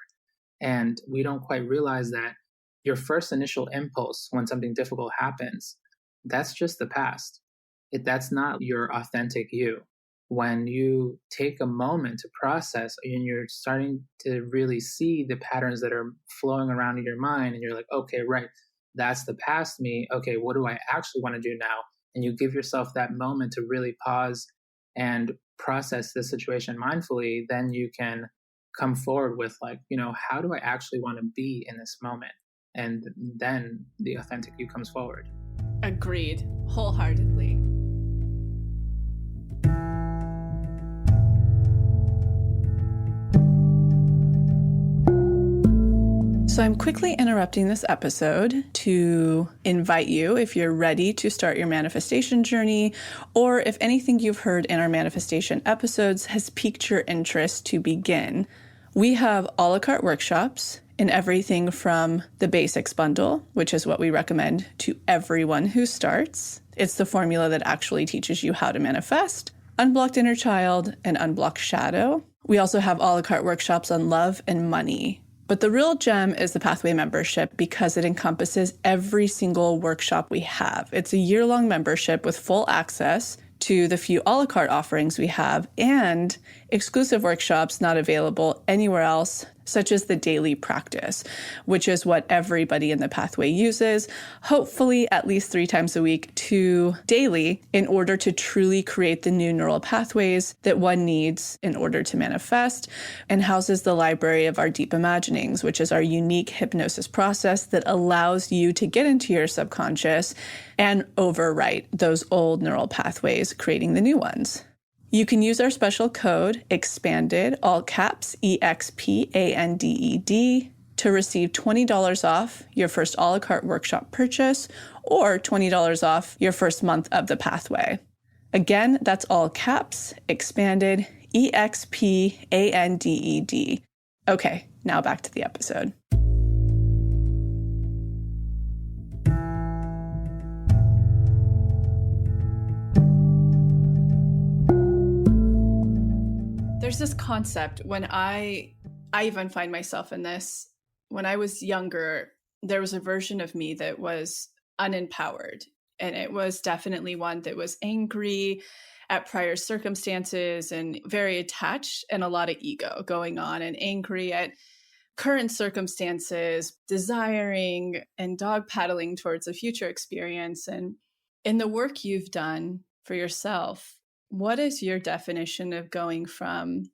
And we don't quite realize that your first initial impulse when something difficult happens, that's just the past. That's not your authentic you. When you take a moment to process and you're starting to really see the patterns that are flowing around in your mind, and you're like, okay, right, that's the past me. Okay, what do I actually want to do now? And you give yourself that moment to really pause and process the situation mindfully, then you can come forward with like, how do I actually want to be in this moment? And then the authentic you comes forward. Agreed, wholeheartedly. So I'm quickly interrupting this episode to invite you, if you're ready to start your manifestation journey, or if anything you've heard in our manifestation episodes has piqued your interest to begin. We have a la carte workshops in everything from the basics bundle, which is what we recommend to everyone who starts. It's the formula that actually teaches you how to manifest, unblocked inner child, and unblocked shadow. We also have a la carte workshops on love and money. But the real gem is the Pathway membership, because it encompasses every single workshop we have. It's a year-long membership with full access to the few a la carte offerings we have, and exclusive workshops not available anywhere else, such as the daily practice, which is what everybody in the Pathway uses, hopefully at least 3 times a week to daily, in order to truly create the new neural pathways that one needs in order to manifest, and houses the library of our deep imaginings, which is our unique hypnosis process that allows you to get into your subconscious and overwrite those old neural pathways, creating the new ones. You can use our special code EXPANDED, all caps, EXPANDED, to receive $20 off your first a la carte workshop purchase, or $20 off your first month of the Pathway. Again, that's all caps, EXPANDED, EXPANDED. Okay, now back to the episode. There's this concept when I even find myself in this. when I was younger, there was a version of me that was unempowered. And it was definitely one that was angry at prior circumstances and very attached, and a lot of ego going on, and angry at current circumstances, desiring and dog paddling towards a future experience. And in the work you've done for yourself, what is your definition of going from,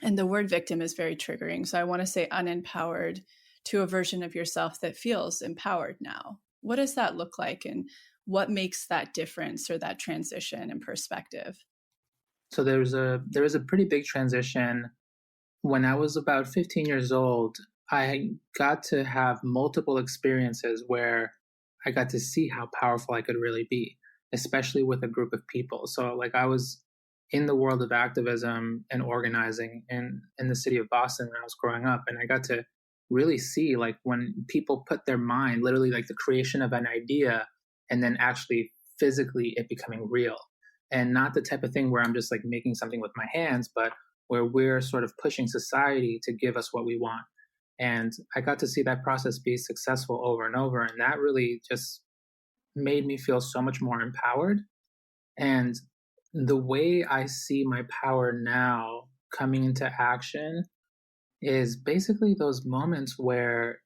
and the word victim is very triggering, so I want to say unempowered, to a version of yourself that feels empowered now? What does that look like, and what makes that difference or that transition in perspective? So there was a pretty big transition. When I was about 15 years old, I got to have multiple experiences where I got to see how powerful I could really be, especially with a group of people. So like I was in the world of activism and organizing in the city of Boston when I was growing up, and I got to really see like when people put their mind, literally like the creation of an idea, and then actually physically it becoming real. And not the type of thing where I'm just like making something with my hands, but where we're sort of pushing society to give us what we want. And I got to see that process be successful over and over. And that really just made me feel so much more empowered. And the way I see my power now coming into action is basically those moments where,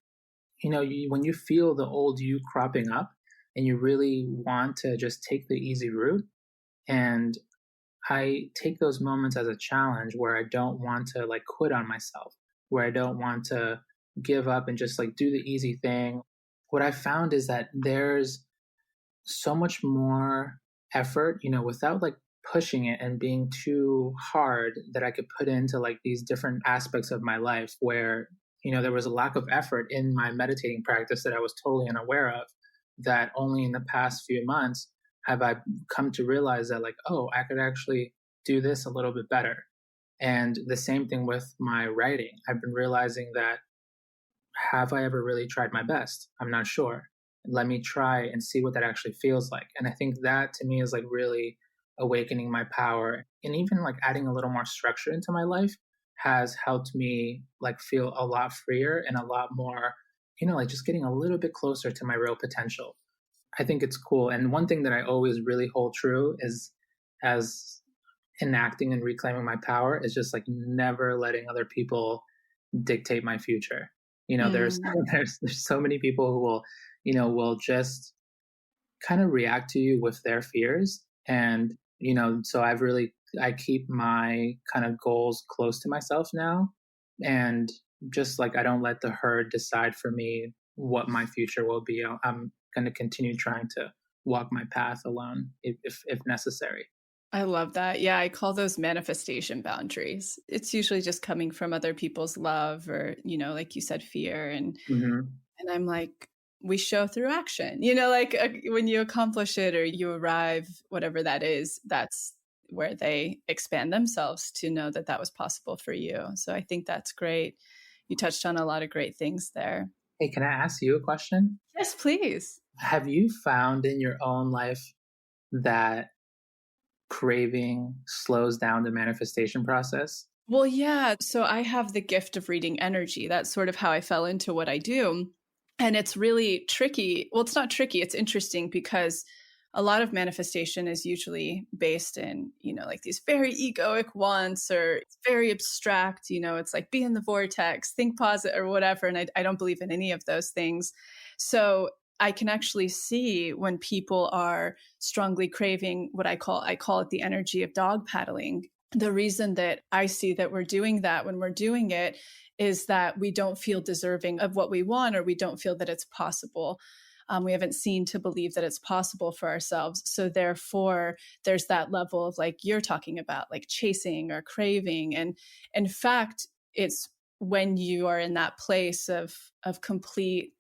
when you feel the old you cropping up and you really want to just take the easy route. And I take those moments as a challenge where I don't want to like quit on myself, where I don't want to give up and just like do the easy thing. What I found is that there's so much more effort, without like pushing it and being too hard, that I could put into like these different aspects of my life where, there was a lack of effort in my meditating practice that I was totally unaware of, that only in the past few months have I come to realize that like, oh, I could actually do this a little bit better. And the same thing with my writing. I've been realizing that, have I ever really tried my best? I'm not sure. Let me try and see what that actually feels like. And I think that to me is like really awakening my power, and even like adding a little more structure into my life has helped me like feel a lot freer and a lot more, like just getting a little bit closer to my real potential. I think it's cool. And one thing that I always really hold true is, as enacting and reclaiming my power, is just like never letting other people dictate my future. There's Mm. there's so many people who will just kind of react to you with their fears. And so I keep my kind of goals close to myself now, and just like I don't let the herd decide for me what my future will be. I'm going to continue trying to walk my path alone if necessary. I love that. Yeah, I call those manifestation boundaries. It's usually just coming from other people's love or, like you said, fear. Mm-hmm. And I'm like, we show through action, like when you accomplish it or you arrive, whatever that is, that's where they expand themselves to know that that was possible for you. So I think that's great. You touched on a lot of great things there. Hey, can I ask you a question? Yes, please. Have you found in your own life that craving slows down the manifestation process? Well, yeah. So I have the gift of reading energy. That's sort of how I fell into what I do. And it's really tricky. Well, it's not tricky. It's interesting because a lot of manifestation is usually based in, like these very egoic wants, or it's very abstract, it's like be in the vortex, think positive or whatever. And I don't believe in any of those things. So I can actually see when people are strongly craving what I call it the energy of dog paddling. The reason that I see that we're doing that when we're doing it is that we don't feel deserving of what we want, or we don't feel that it's possible. We haven't seen to believe that it's possible for ourselves. So therefore, there's that level of like you're talking about, like chasing or craving. And in fact, it's when you are in that place of complete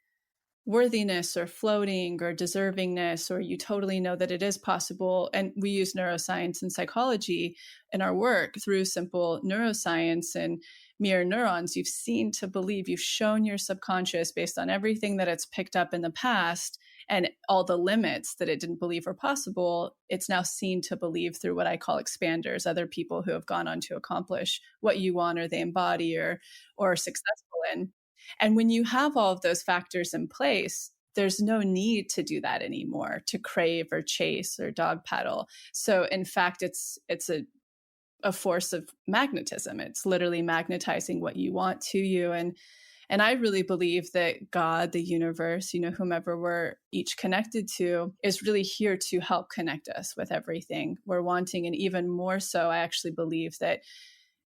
worthiness or floating or deservingness, or you totally know that it is possible. And we use neuroscience and psychology in our work through simple neuroscience and mirror neurons. You've seen to believe, you've shown your subconscious based on everything that it's picked up in the past and all the limits that it didn't believe were possible. It's now seen to believe through what I call expanders, other people who have gone on to accomplish what you want or they embody or are successful in. And when you have all of those factors in place, there's no need to do that anymore, to crave or chase or dog paddle. So in fact, it's a force of magnetism. It's literally magnetizing what you want to you. And I really believe that God, the universe, whomever we're each connected to, is really here to help connect us with everything we're wanting. And even more so, I actually believe that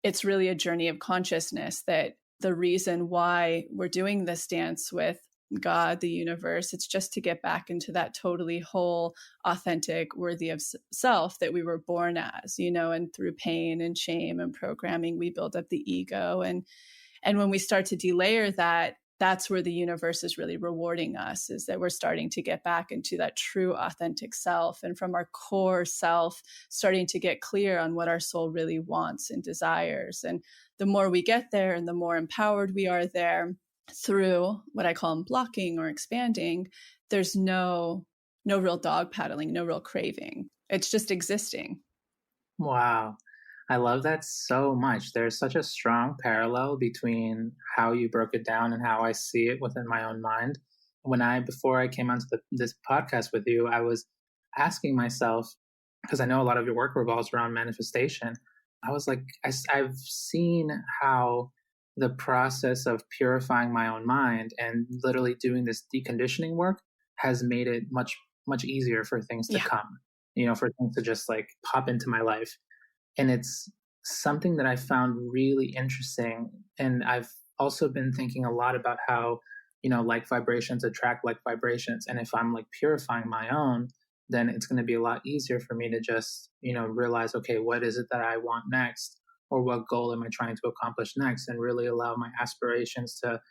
it's really a journey of consciousness, that the reason why we're doing this dance with God, the universe, it's just to get back into that totally whole, authentic, worthy of self that we were born as, and through pain and shame and programming, we build up the ego. And when we start to delayer that, that's where the universe is really rewarding us, is that we're starting to get back into that true authentic self, and from our core self, starting to get clear on what our soul really wants and desires. And the more we get there and the more empowered we are there through what I call blocking or expanding, there's no real dog paddling, no real craving. It's just existing. Wow. I love that so much. There's such a strong parallel between how you broke it down and how I see it within my own mind. Before I came onto this podcast with you, I was asking myself, because I know a lot of your work revolves around manifestation. I was like, I've seen how the process of purifying my own mind and literally doing this deconditioning work has made it much, much easier for things to come, for things to just like pop into my life. And it's something that I found really interesting. And I've also been thinking a lot about how, like vibrations attract like vibrations. And if I'm like purifying my own, then it's going to be a lot easier for me to just, realize, okay, what is it that I want next? Or what goal am I trying to accomplish next? And really allow my aspirations to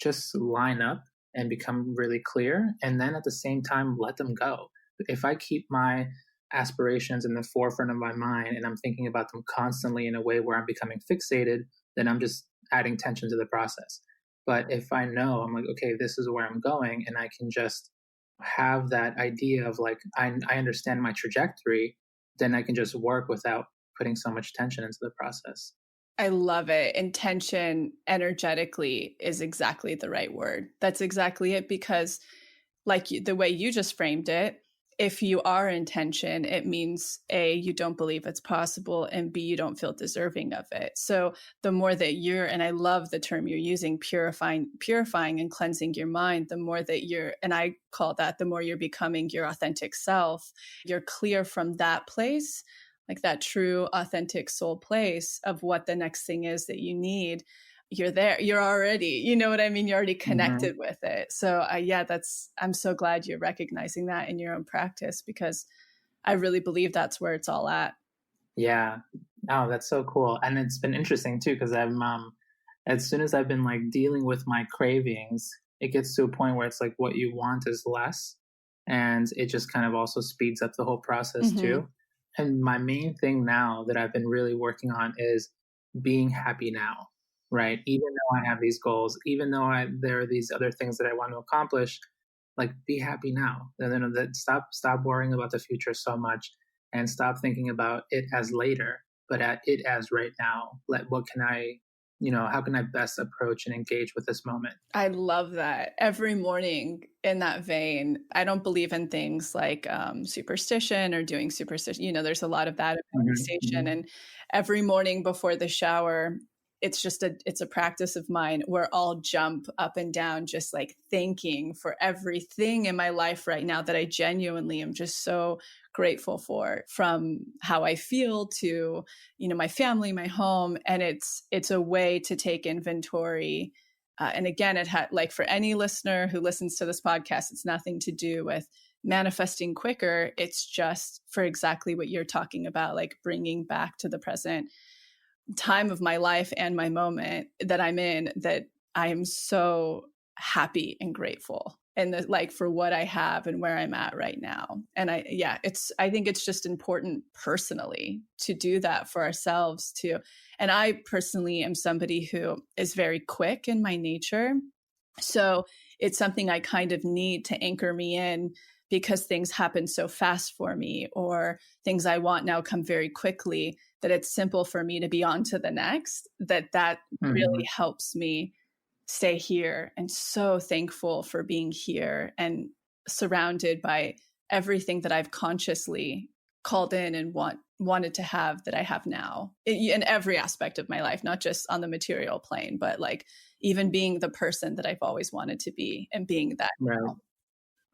just line up and become really clear. And then at the same time, let them go. If I keep my aspirations in the forefront of my mind and I'm thinking about them constantly in a way where I'm becoming fixated, then I'm just adding tension to the process. But if I know, I'm like, okay, this is where I'm going, and I can just have that idea of like, I understand my trajectory, then I can just work without putting so much tension into the process. I love it. Intention energetically is exactly the right word. That's exactly it. Because the way you just framed it, if you are in tension, it means A, you don't believe it's possible, and B, you don't feel deserving of it. So the more that and I love the term you're using, purifying and cleansing your mind, the more that and I call that the more you're becoming your authentic self, you're clear from that place, like that true authentic soul place of what the next thing is that you need. You're there, you're already, you know what I mean? You're already connected with it. So I'm so glad you're recognizing that in your own practice, because I really believe that's where it's all at. Yeah. Oh, that's so cool. And it's been interesting too, because as soon as I've been like dealing with my cravings, it gets to a point where it's like what you want is less. And it just kind of also speeds up the whole process too. And my main thing now that I've been really working on is being happy now. Right. Even though I have these goals, even though there are these other things that I want to accomplish, like be happy now. And then stop worrying about the future so much, and stop thinking about it as later, but at it as right now. How can I best approach and engage with this moment? I love that. Every morning in that vein, I don't believe in things like superstition or doing superstition. There's a lot of that in manifestation. And every morning before the shower, it's a practice of mine where I'll jump up and down, just like thanking for everything in my life right now that I genuinely am just so grateful for, from how I feel to, my family, my home. And it's a way to take inventory. And again, it had, like, for any listener who listens to this podcast, it's nothing to do with manifesting quicker. It's just for exactly what you're talking about, like bringing back to the present time of my life and my moment that I'm in, that I am so happy and grateful, and for what I have and where I'm at right now. And I think it's just important personally to do that for ourselves too. And I personally am somebody who is very quick in my nature. So it's something I kind of need to anchor me in, because things happen so fast for me, or things I want now come very quickly, that it's simple for me to be on to the next, that really helps me stay here and so thankful for being here and surrounded by everything that I've consciously called in and wanted to have that I have now in every aspect of my life, not just on the material plane, but like even being the person that I've always wanted to be and being that Right. now.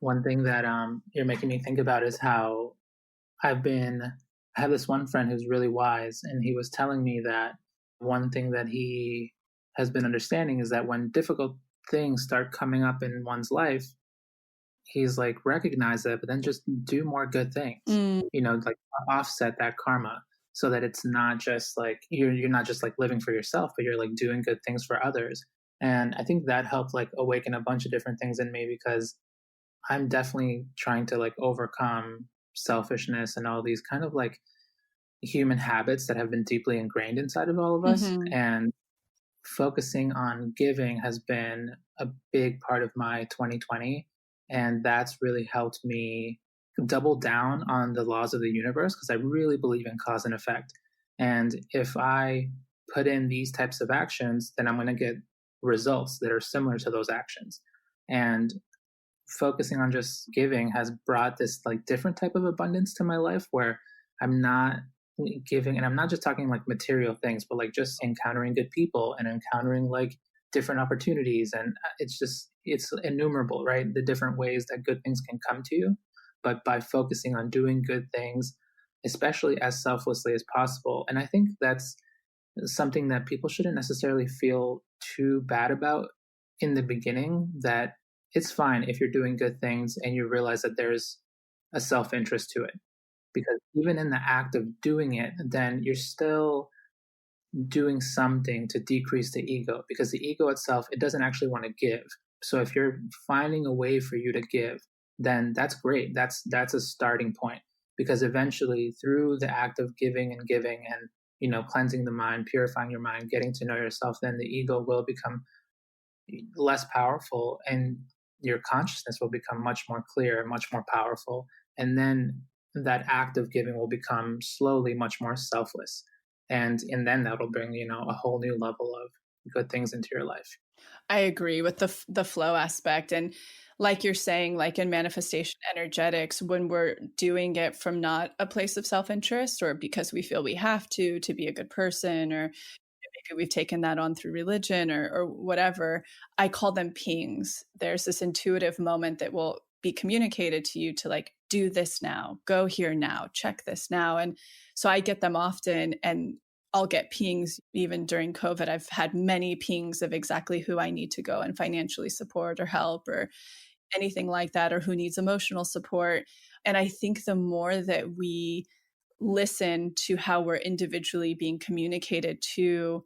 One thing that you're making me think about is how I have this one friend who's really wise, and he was telling me that one thing that he has been understanding is that when difficult things start coming up in one's life, he's like, recognize it, but then just do more good things. Mm. Like offset that karma so that it's not just like you're not just like living for yourself, but you're like doing good things for others. And I think that helped like awaken a bunch of different things in me because I'm definitely trying to like overcome selfishness and all these kind of like human habits that have been deeply ingrained inside of all of us. Mm-hmm. And focusing on giving has been a big part of my 2020. And that's really helped me double down on the laws of the universe because I really believe in cause and effect. And if I put in these types of actions, then I'm going to get results that are similar to those actions. And focusing on just giving has brought this like different type of abundance to my life where I'm not giving, and I'm not just talking like material things, but like just encountering good people and encountering like different opportunities. And it's innumerable, right? The different ways that good things can come to you. But by focusing on doing good things, especially as selflessly as possible. And I think that's something that people shouldn't necessarily feel too bad about in the beginning, that it's fine if you're doing good things and you realize that there's a self-interest to it. Because even in the act of doing it, then you're still doing something to decrease the ego, because the ego itself, it doesn't actually want to give. So if you're finding a way for you to give, then that's great. That's a starting point, because eventually through the act of giving and cleansing the mind, purifying your mind, getting to know yourself, then the ego will become less powerful and your consciousness will become much more clear, much more powerful. And then that act of giving will become slowly much more selfless. And then that'll bring, a whole new level of good things into your life. I agree with the flow aspect. And like you're saying, like in manifestation energetics, when we're doing it from not a place of self-interest or because we feel we have to be a good person, or maybe we've taken that on through religion or whatever, I call them pings. There's this intuitive moment that will be communicated to you to like, do this now, go here now, check this now. And so I get them often, and I'll get pings even during COVID. I've had many pings of exactly who I need to go and financially support or help or anything like that, or who needs emotional support. And I think the more that we listen to how we're individually being communicated to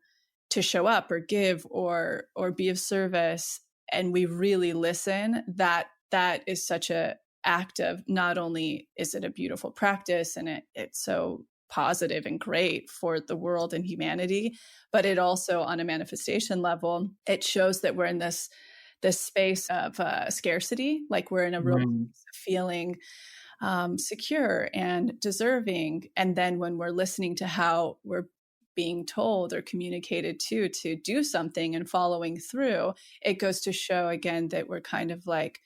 show up or give or be of service, and we really listen, that is such a act of, not only is it a beautiful practice and it's so positive and great for the world and humanity, but it also, on a manifestation level, it shows that we're in this space of scarcity, like we're in a real feeling secure and deserving. And then when we're listening to how we're being told or communicated to do something and following through, it goes to show again that we're kind of like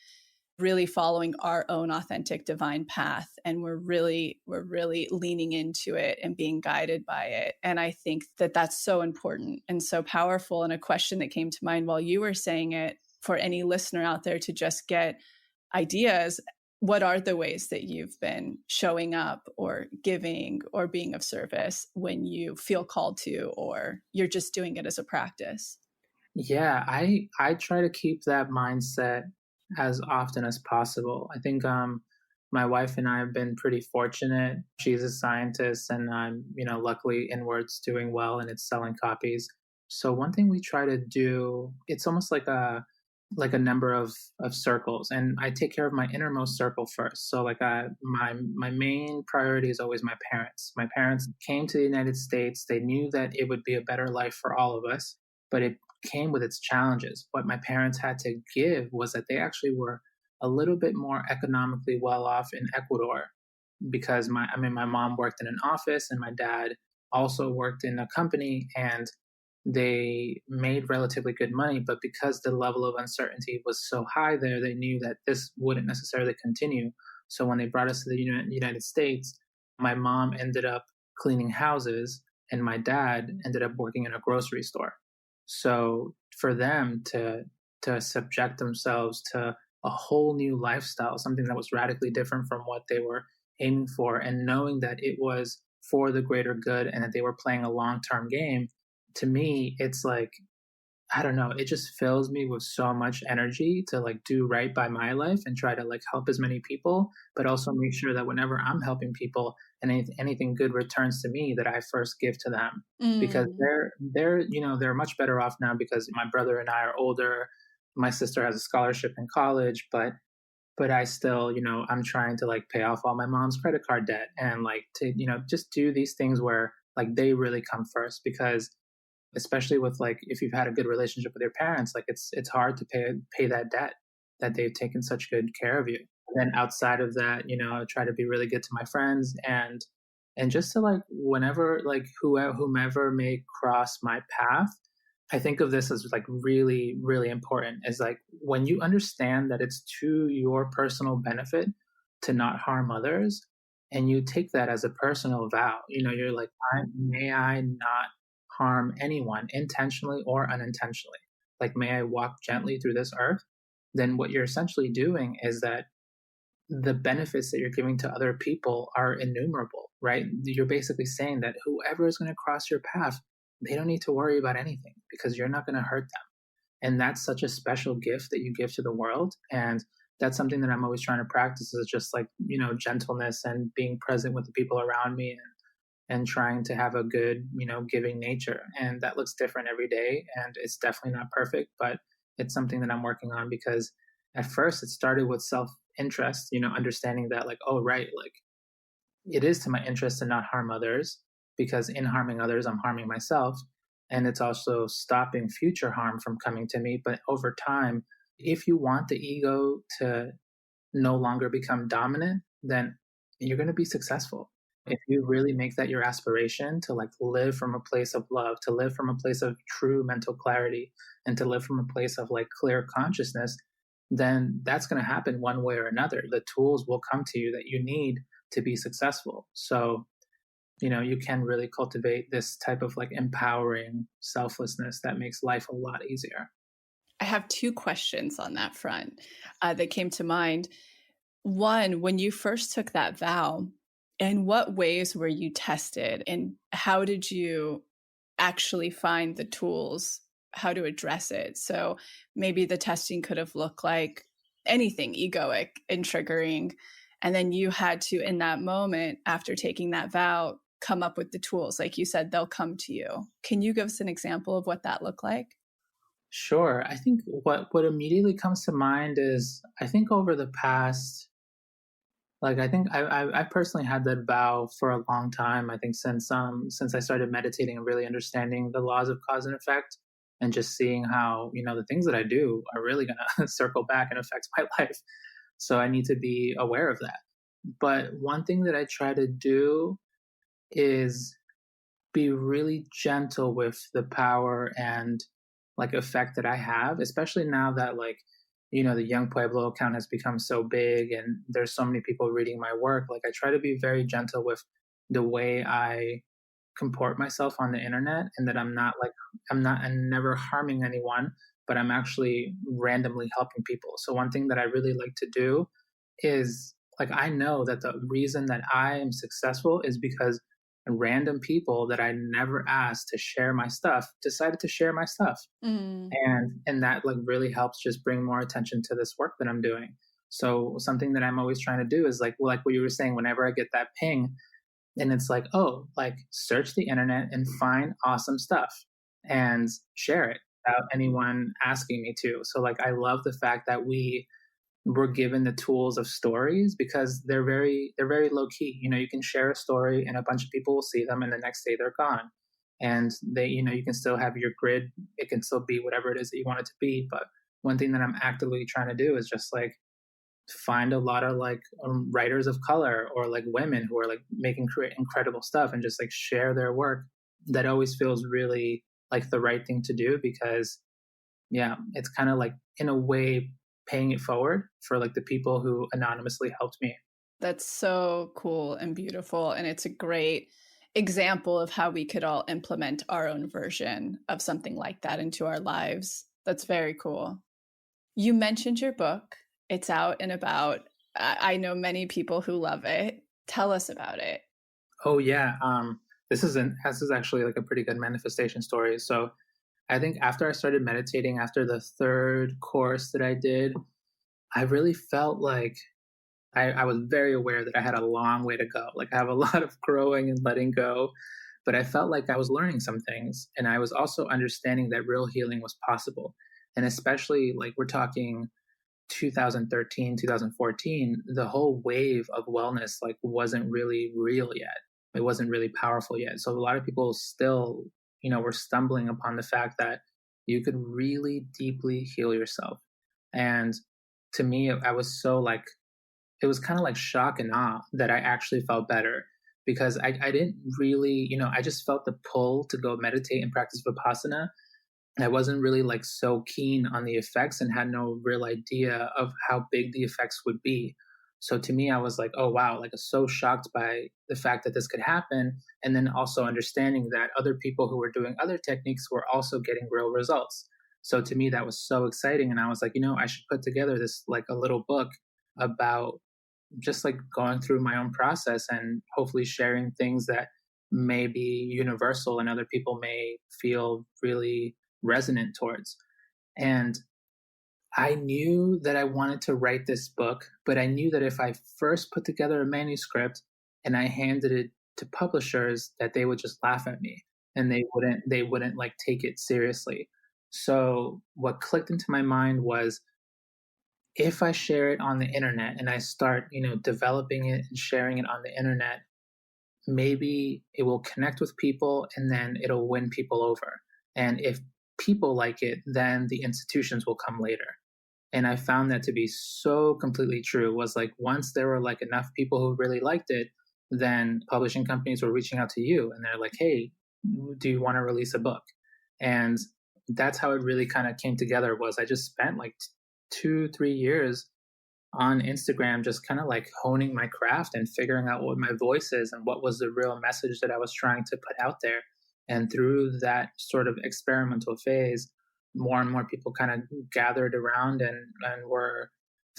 really following our own authentic divine path, and we're really leaning into it and being guided by it. And I think that that's so important and so powerful. And a question that came to mind while you were saying it, for any listener out there to just get ideas, what are the ways that you've been showing up or giving or being of service when you feel called to, or you're just doing it as a practice? Yeah, I try to keep that mindset as often as possible. I think my wife and I have been pretty fortunate. She's a scientist, and I'm, luckily inwards doing well, and it's selling copies. So one thing we try to do, it's almost like a number of circles, and I take care of my innermost circle first. So like my main priority is always my parents. My parents came to the United States. They knew that it would be a better life for all of us, but it came with its challenges. What my parents had to give was that they actually were a little bit more economically well off in Ecuador, because my mom worked in an office and my dad also worked in a company, and they made relatively good money, but because the level of uncertainty was so high there, they knew that this wouldn't necessarily continue. So when they brought us to the United States, my mom ended up cleaning houses and my dad ended up working in a grocery store. So for them to subject themselves to a whole new lifestyle, something that was radically different from what they were aiming for, and knowing that it was for the greater good and that they were playing a long-term game, to me, it's like, I don't know, it just fills me with so much energy to like do right by my life and try to like help as many people, but also make sure that whenever I'm helping people and anything good returns to me, that I first give to them. Because Mm. they're much better off now because my brother and I are older. My sister has a scholarship in college, but I still, I'm trying to like pay off all my mom's credit card debt and like to, just do these things where like they really come first. Because especially with like if you've had a good relationship with your parents, like it's hard to pay that debt that they've taken such good care of you. And then outside of that, I try to be really good to my friends and just to like whenever like whomever may cross my path, I think of this as like really, really important, is like when you understand that it's to your personal benefit to not harm others, and you take that as a personal vow. You're like, may I not harm anyone intentionally or unintentionally. Like, may I walk gently through this earth? Then what you're essentially doing is that the benefits that you're giving to other people are innumerable, right? You're basically saying that whoever is going to cross your path, they don't need to worry about anything because you're not going to hurt them. And that's such a special gift that you give to the world. And that's something that I'm always trying to practice, is just like, gentleness and being present with the people around me, and trying to have a good, giving nature. And that looks different every day. And it's definitely not perfect, but it's something that I'm working on, because at first it started with self interest, understanding that like, oh, right, like it is to my interest to not harm others, because in harming others, I'm harming myself. And it's also stopping future harm from coming to me. But over time, if you want the ego to no longer become dominant, then you're going to be successful. If you really make that your aspiration to like live from a place of love, to live from a place of true mental clarity, and to live from a place of like clear consciousness, then that's going to happen one way or another. The tools will come to you that you need to be successful. So, you can really cultivate this type of like empowering selflessness that makes life a lot easier. I have two questions on that front that came to mind. One, when you first took that vow, in what ways were you tested, and how did you actually find the tools, how to address it? So maybe the testing could have looked like anything egoic and triggering. And then you had to, in that moment, after taking that vow, come up with the tools. Like you said, they'll come to you. Can you give us an example of what that looked like? Sure. I think what immediately comes to mind is, I think over the past, like, I think I personally had that vow for a long time. I think since I started meditating and really understanding the laws of cause and effect, and just seeing how, the things that I do are really going to circle back and affect my life. So I need to be aware of that. But one thing that I try to do is be really gentle with the power and like effect that I have, especially now that like, the Young Pueblo account has become so big and there's so many people reading my work. Like, I try to be very gentle with the way I comport myself on the internet, and that I'm never harming anyone, but I'm actually randomly helping people. So one thing that I really like to do is, like, I know that the reason that I am successful is because random people that I never asked to share my stuff decided to share my stuff. Mm. And that like really helps just bring more attention to this work that I'm doing. So something that I'm always trying to do is like what you were saying, whenever I get that ping, and it's like, oh, like search the internet and find awesome stuff and share it without anyone asking me to. So like, I love the fact that we were given the tools of stories, because they're very low key. You can share a story and a bunch of people will see them, and the next day they're gone. And they, you can still have your grid. It can still be whatever it is that you want it to be. But one thing that I'm actively trying to do is just like find a lot of like writers of color, or like women who are like making incredible stuff, and just like share their work. That always feels really like the right thing to do, because yeah, it's kind of like in a way paying it forward for like the people who anonymously helped me. That's so cool and beautiful. And it's a great example of how we could all implement our own version of something like that into our lives. That's very cool. You mentioned your book. It's out and about. I know many people who love it. Tell us about it. Oh yeah, this is actually like a pretty good manifestation story. So I think after I started meditating, after the third course that I did, I really felt like I was very aware that I had a long way to go. Like I have a lot of growing and letting go, but I felt like I was learning some things. And I was also understanding that real healing was possible. And especially like we're talking 2013, 2014, the whole wave of wellness like wasn't really real yet. It wasn't really powerful yet. So a lot of people still, were stumbling upon the fact that you could really deeply heal yourself. And to me, I was so like, it was kind of like shock and awe that I actually felt better, because I didn't really, I just felt the pull to go meditate and practice Vipassana. I wasn't really like so keen on the effects and had no real idea of how big the effects would be. So to me, I was like, oh, wow, like I was so shocked by the fact that this could happen. And then also understanding that other people who were doing other techniques were also getting real results. So to me, that was so exciting. And I was like, I should put together this like a little book about just like going through my own process and hopefully sharing things that may be universal and other people may feel really resonant towards. And I knew that I wanted to write this book, but I knew that if I first put together a manuscript and I handed it to publishers, that they would just laugh at me and they wouldn't like take it seriously. So what clicked into my mind was, if I share it on the internet and I start, developing it and sharing it on the internet, maybe it will connect with people and then it'll win people over. And if people like it, then the institutions will come later. And I found that to be so completely true. Was like once there were like enough people who really liked it, then publishing companies were reaching out to you and they're like, hey, do you want to release a book? And that's how it really kind of came together. Was I just spent like 2-3 years on Instagram, just kind of like honing my craft and figuring out what my voice is and what was the real message that I was trying to put out there. And through that sort of experimental phase, more and more people kind of gathered around and were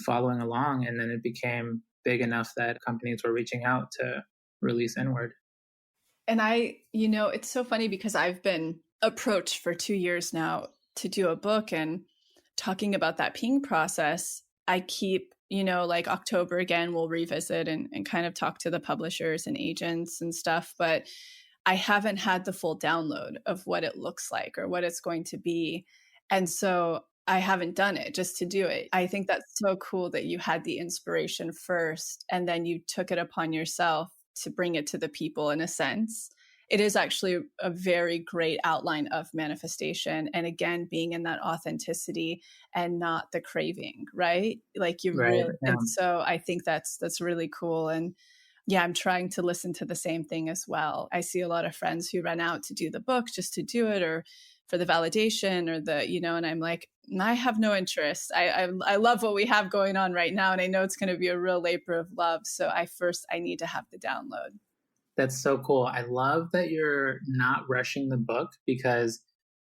following along. And then it became big enough that companies were reaching out to release Inward. And it's so funny because I've been approached for 2 years now to do a book, and talking about that ping process, I keep, like October again, we'll revisit and kind of talk to the publishers and agents and stuff. But I haven't had the full download of what it looks like or what it's going to be. And so I haven't done it just to do it. I think that's so cool that you had the inspiration first and then you took it upon yourself to bring it to the people in a sense. It is actually a very great outline of manifestation. And again, being in that authenticity and not the craving, right? Like you Right. really, Yeah. and so I think that's really cool. And yeah, I'm trying to listen to the same thing as well. I see a lot of friends who run out to do the book just to do it or for the validation or and I'm like, I have no interest. I love what we have going on right now. And I know it's going to be a real labor of love. So I need to have the download. That's so cool. I love that you're not rushing the book, because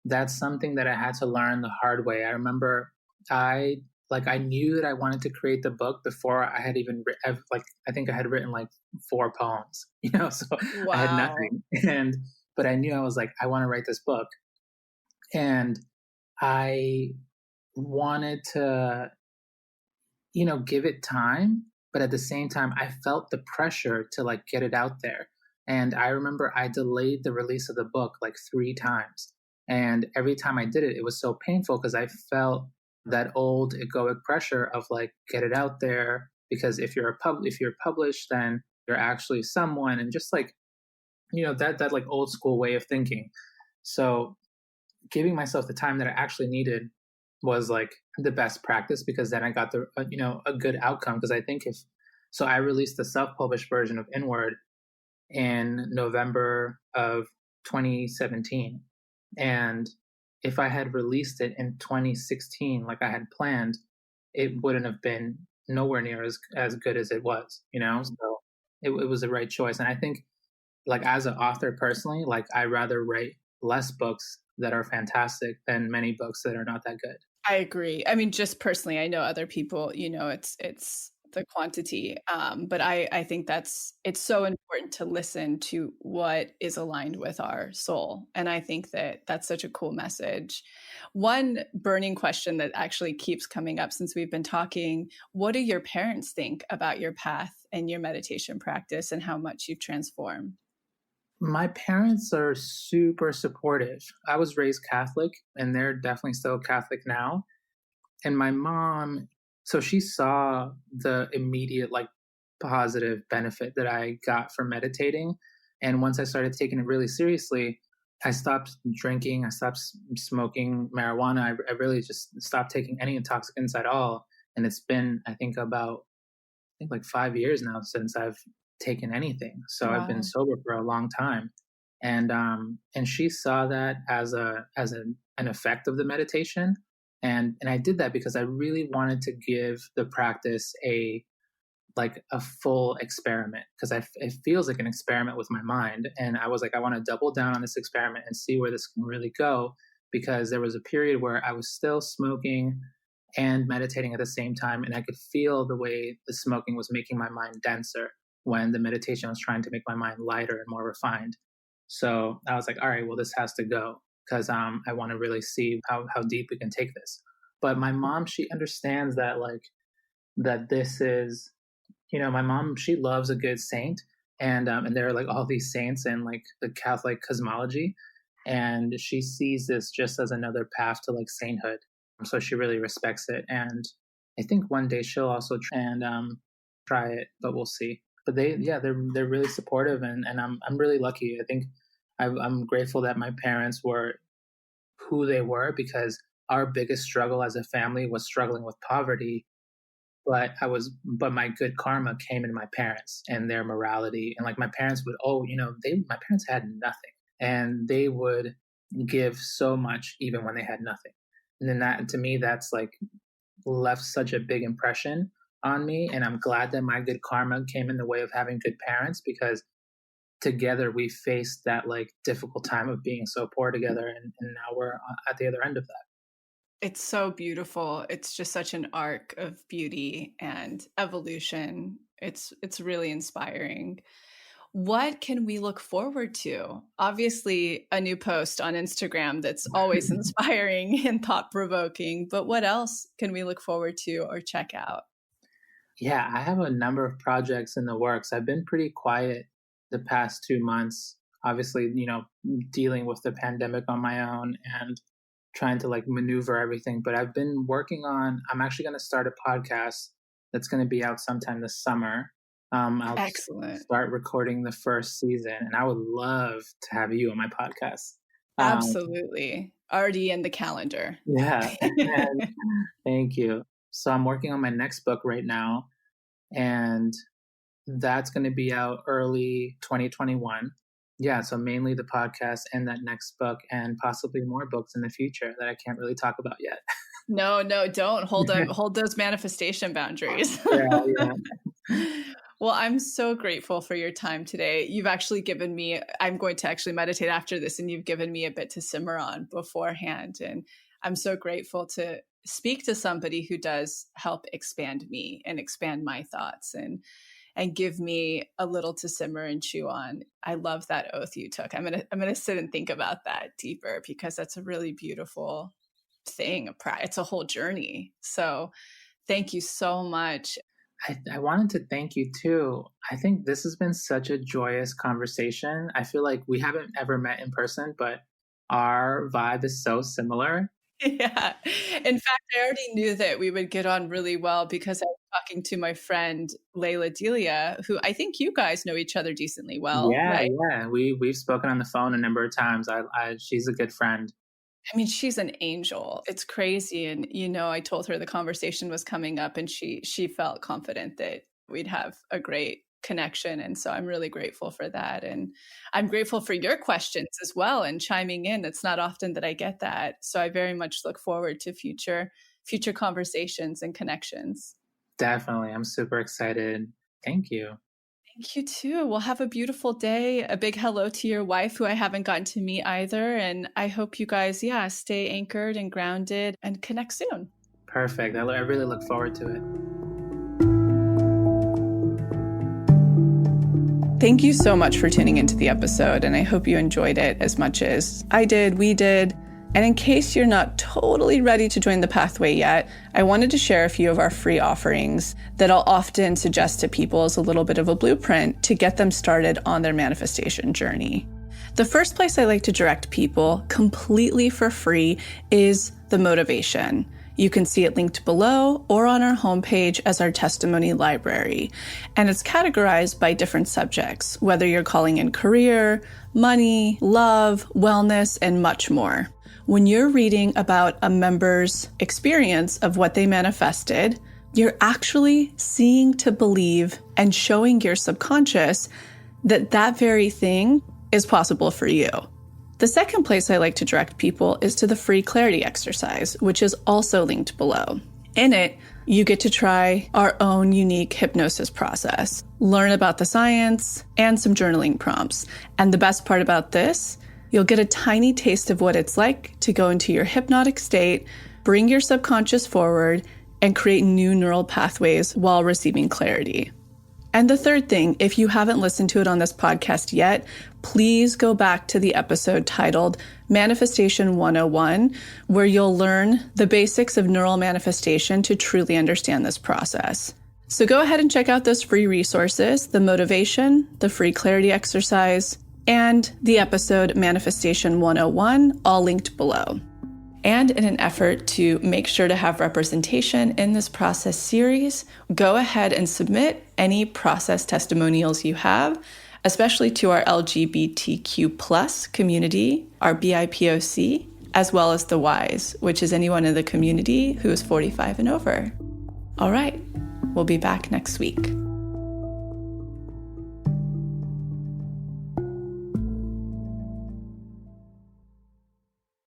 that's something that I had to learn the hard way. I remember I knew that I wanted to create the book before I had even I think I had written like 4 poems, so Wow. I had nothing. But I knew I was like, I want to write this book. And I wanted to, give it time. But at the same time, I felt the pressure to like get it out there. And I remember I delayed the release of the book like 3 times. And every time I did it, it was so painful because I felt that old egoic pressure of like, get it out there. Because if you're published, then you're actually someone, and just like, that like old school way of thinking. So giving myself the time that I actually needed was like the best practice, because then I got a good outcome. Because I think I released the self-published version of Inward in November of 2017. And if I had released it in 2016, like I had planned, it wouldn't have been nowhere near as good as it was, you know? So it was the right choice. And I think, like, as an author personally, like, I rather write less books that are fantastic than many books that are not that good. I agree. I mean, just personally, I know other people, it's the quantity. But I think it's so important to listen to what is aligned with our soul. And I think that that's such a cool message. One burning question that actually keeps coming up since we've been talking, what do your parents think about your path and your meditation practice and how much you've transformed? My parents are super supportive. I was raised Catholic, and they're definitely still Catholic now. And my mom, so she saw the immediate, like, positive benefit that I got from meditating. And once I started taking it really seriously, I stopped drinking, I stopped smoking marijuana. I really just stopped taking any intoxicants at all. And it's been, I think, like 5 years now since I've taken anything. So I've been Wow. sober for a long time. And she saw that as an effect of the meditation. And I did that because I really wanted to give the practice a full experiment, because it feels like an experiment with my mind. And I was like, I want to double down on this experiment and see where this can really go, because there was a period where I was still smoking and meditating at the same time, and I could feel the way the smoking was making my mind denser when the meditation was trying to make my mind lighter and more refined. So I was like, all right, well, this has to go, because I want to really see how deep we can take this. But my mom, she understands that, like, that this is, my mom, she loves a good saint. And there are, like, all these saints in, like, the Catholic cosmology, and she sees this just as another path to, like, sainthood. So she really respects it, and I think one day she'll also try it, but we'll see. But they're really supportive, and I'm really lucky. I think I'm grateful that my parents were who they were, because our biggest struggle as a family was struggling with poverty. But my good karma came in my parents and their morality. And, like, my parents would, my parents had nothing, and they would give so much even when they had nothing. And then that, to me, that's like left such a big impression on me. And I'm glad that my good karma came in the way of having good parents, because together we faced that, like, difficult time of being so poor together. And now we're at the other end of that. It's so beautiful. It's just such an arc of beauty and evolution. It's really inspiring. What can we look forward to? Obviously, a new post on Instagram that's always inspiring and thought provoking, but what else can we look forward to or check out? Yeah, I have a number of projects in the works. I've been pretty quiet the past 2 months, obviously, dealing with the pandemic on my own and trying to, like, maneuver everything. But I'm actually going to start a podcast that's going to be out sometime this summer. Excellent. Start recording the first season, and I would love to have you on my podcast. Um, Absolutely. Already in the calendar. yeah, and thank you. So I'm working on my next book right now, and that's going to be out early 2021. Yeah, so mainly the podcast and that next book, and possibly more books in the future that I can't really talk about yet. No, no, don't hold those manifestation boundaries. Yeah, yeah. Well, I'm so grateful for your time today. You've actually given me, I'm going to actually meditate after this, and you've given me a bit to simmer on beforehand. And I'm so grateful to speak to somebody who does help expand me and expand my thoughts and give me a little to simmer and chew on. I love that oath you took. I'm gonna sit and think about that deeper, because that's a really beautiful thing. It's a whole journey. So thank you so much. I wanted to thank you too. I think this has been such a joyous conversation. I feel like we haven't ever met in person, but our vibe is so similar. Yeah. In fact, I already knew that we would get on really well, because I was talking to my friend Layla Delia, who I think you guys know each other decently well, Yeah, right? yeah. We've spoken on the phone a number of times. She's a good friend. I mean, she's an angel. It's crazy. And, I told her the conversation was coming up, and she felt confident that we'd have a great connection. And so I'm really grateful for that. And I'm grateful for your questions as well and chiming in. It's not often that I get that. So I very much look forward to future conversations and connections. Definitely. I'm super excited. Thank you. Thank you too. Well, have a beautiful day. A big hello to your wife, who I haven't gotten to meet either. And I hope you guys, stay anchored and grounded and connect soon. Perfect. I really look forward to it. Thank you so much for tuning into the episode. And I hope you enjoyed it as much as I did, we did. And in case you're not totally ready to join the pathway yet, I wanted to share a few of our free offerings that I'll often suggest to people as a little bit of a blueprint to get them started on their manifestation journey. The first place I like to direct people completely for free is the motivation. You can see it linked below or on our homepage as our testimony library. And it's categorized by different subjects, whether you're calling in career, money, love, wellness, and much more. When you're reading about a member's experience of what they manifested, you're actually seeing to believe and showing your subconscious that that very thing is possible for you. The second place I like to direct people is to the free clarity exercise, which is also linked below. In it, you get to try our own unique hypnosis process, learn about the science, and some journaling prompts. And the best part about this, you'll get a tiny taste of what it's like to go into your hypnotic state, bring your subconscious forward, and create new neural pathways while receiving clarity. And the third thing, if you haven't listened to it on this podcast yet, please go back to the episode titled Manifestation 101, where you'll learn the basics of neural manifestation to truly understand this process. So go ahead and check out those free resources, the motivation, the free clarity exercise, and the episode Manifestation 101, all linked below. And in an effort to make sure to have representation in this process series, go ahead and submit any process testimonials you have, especially to our LGBTQ+ community, our BIPOC, as well as the Ys, which is anyone in the community who is 45 and over. All right, we'll be back next week.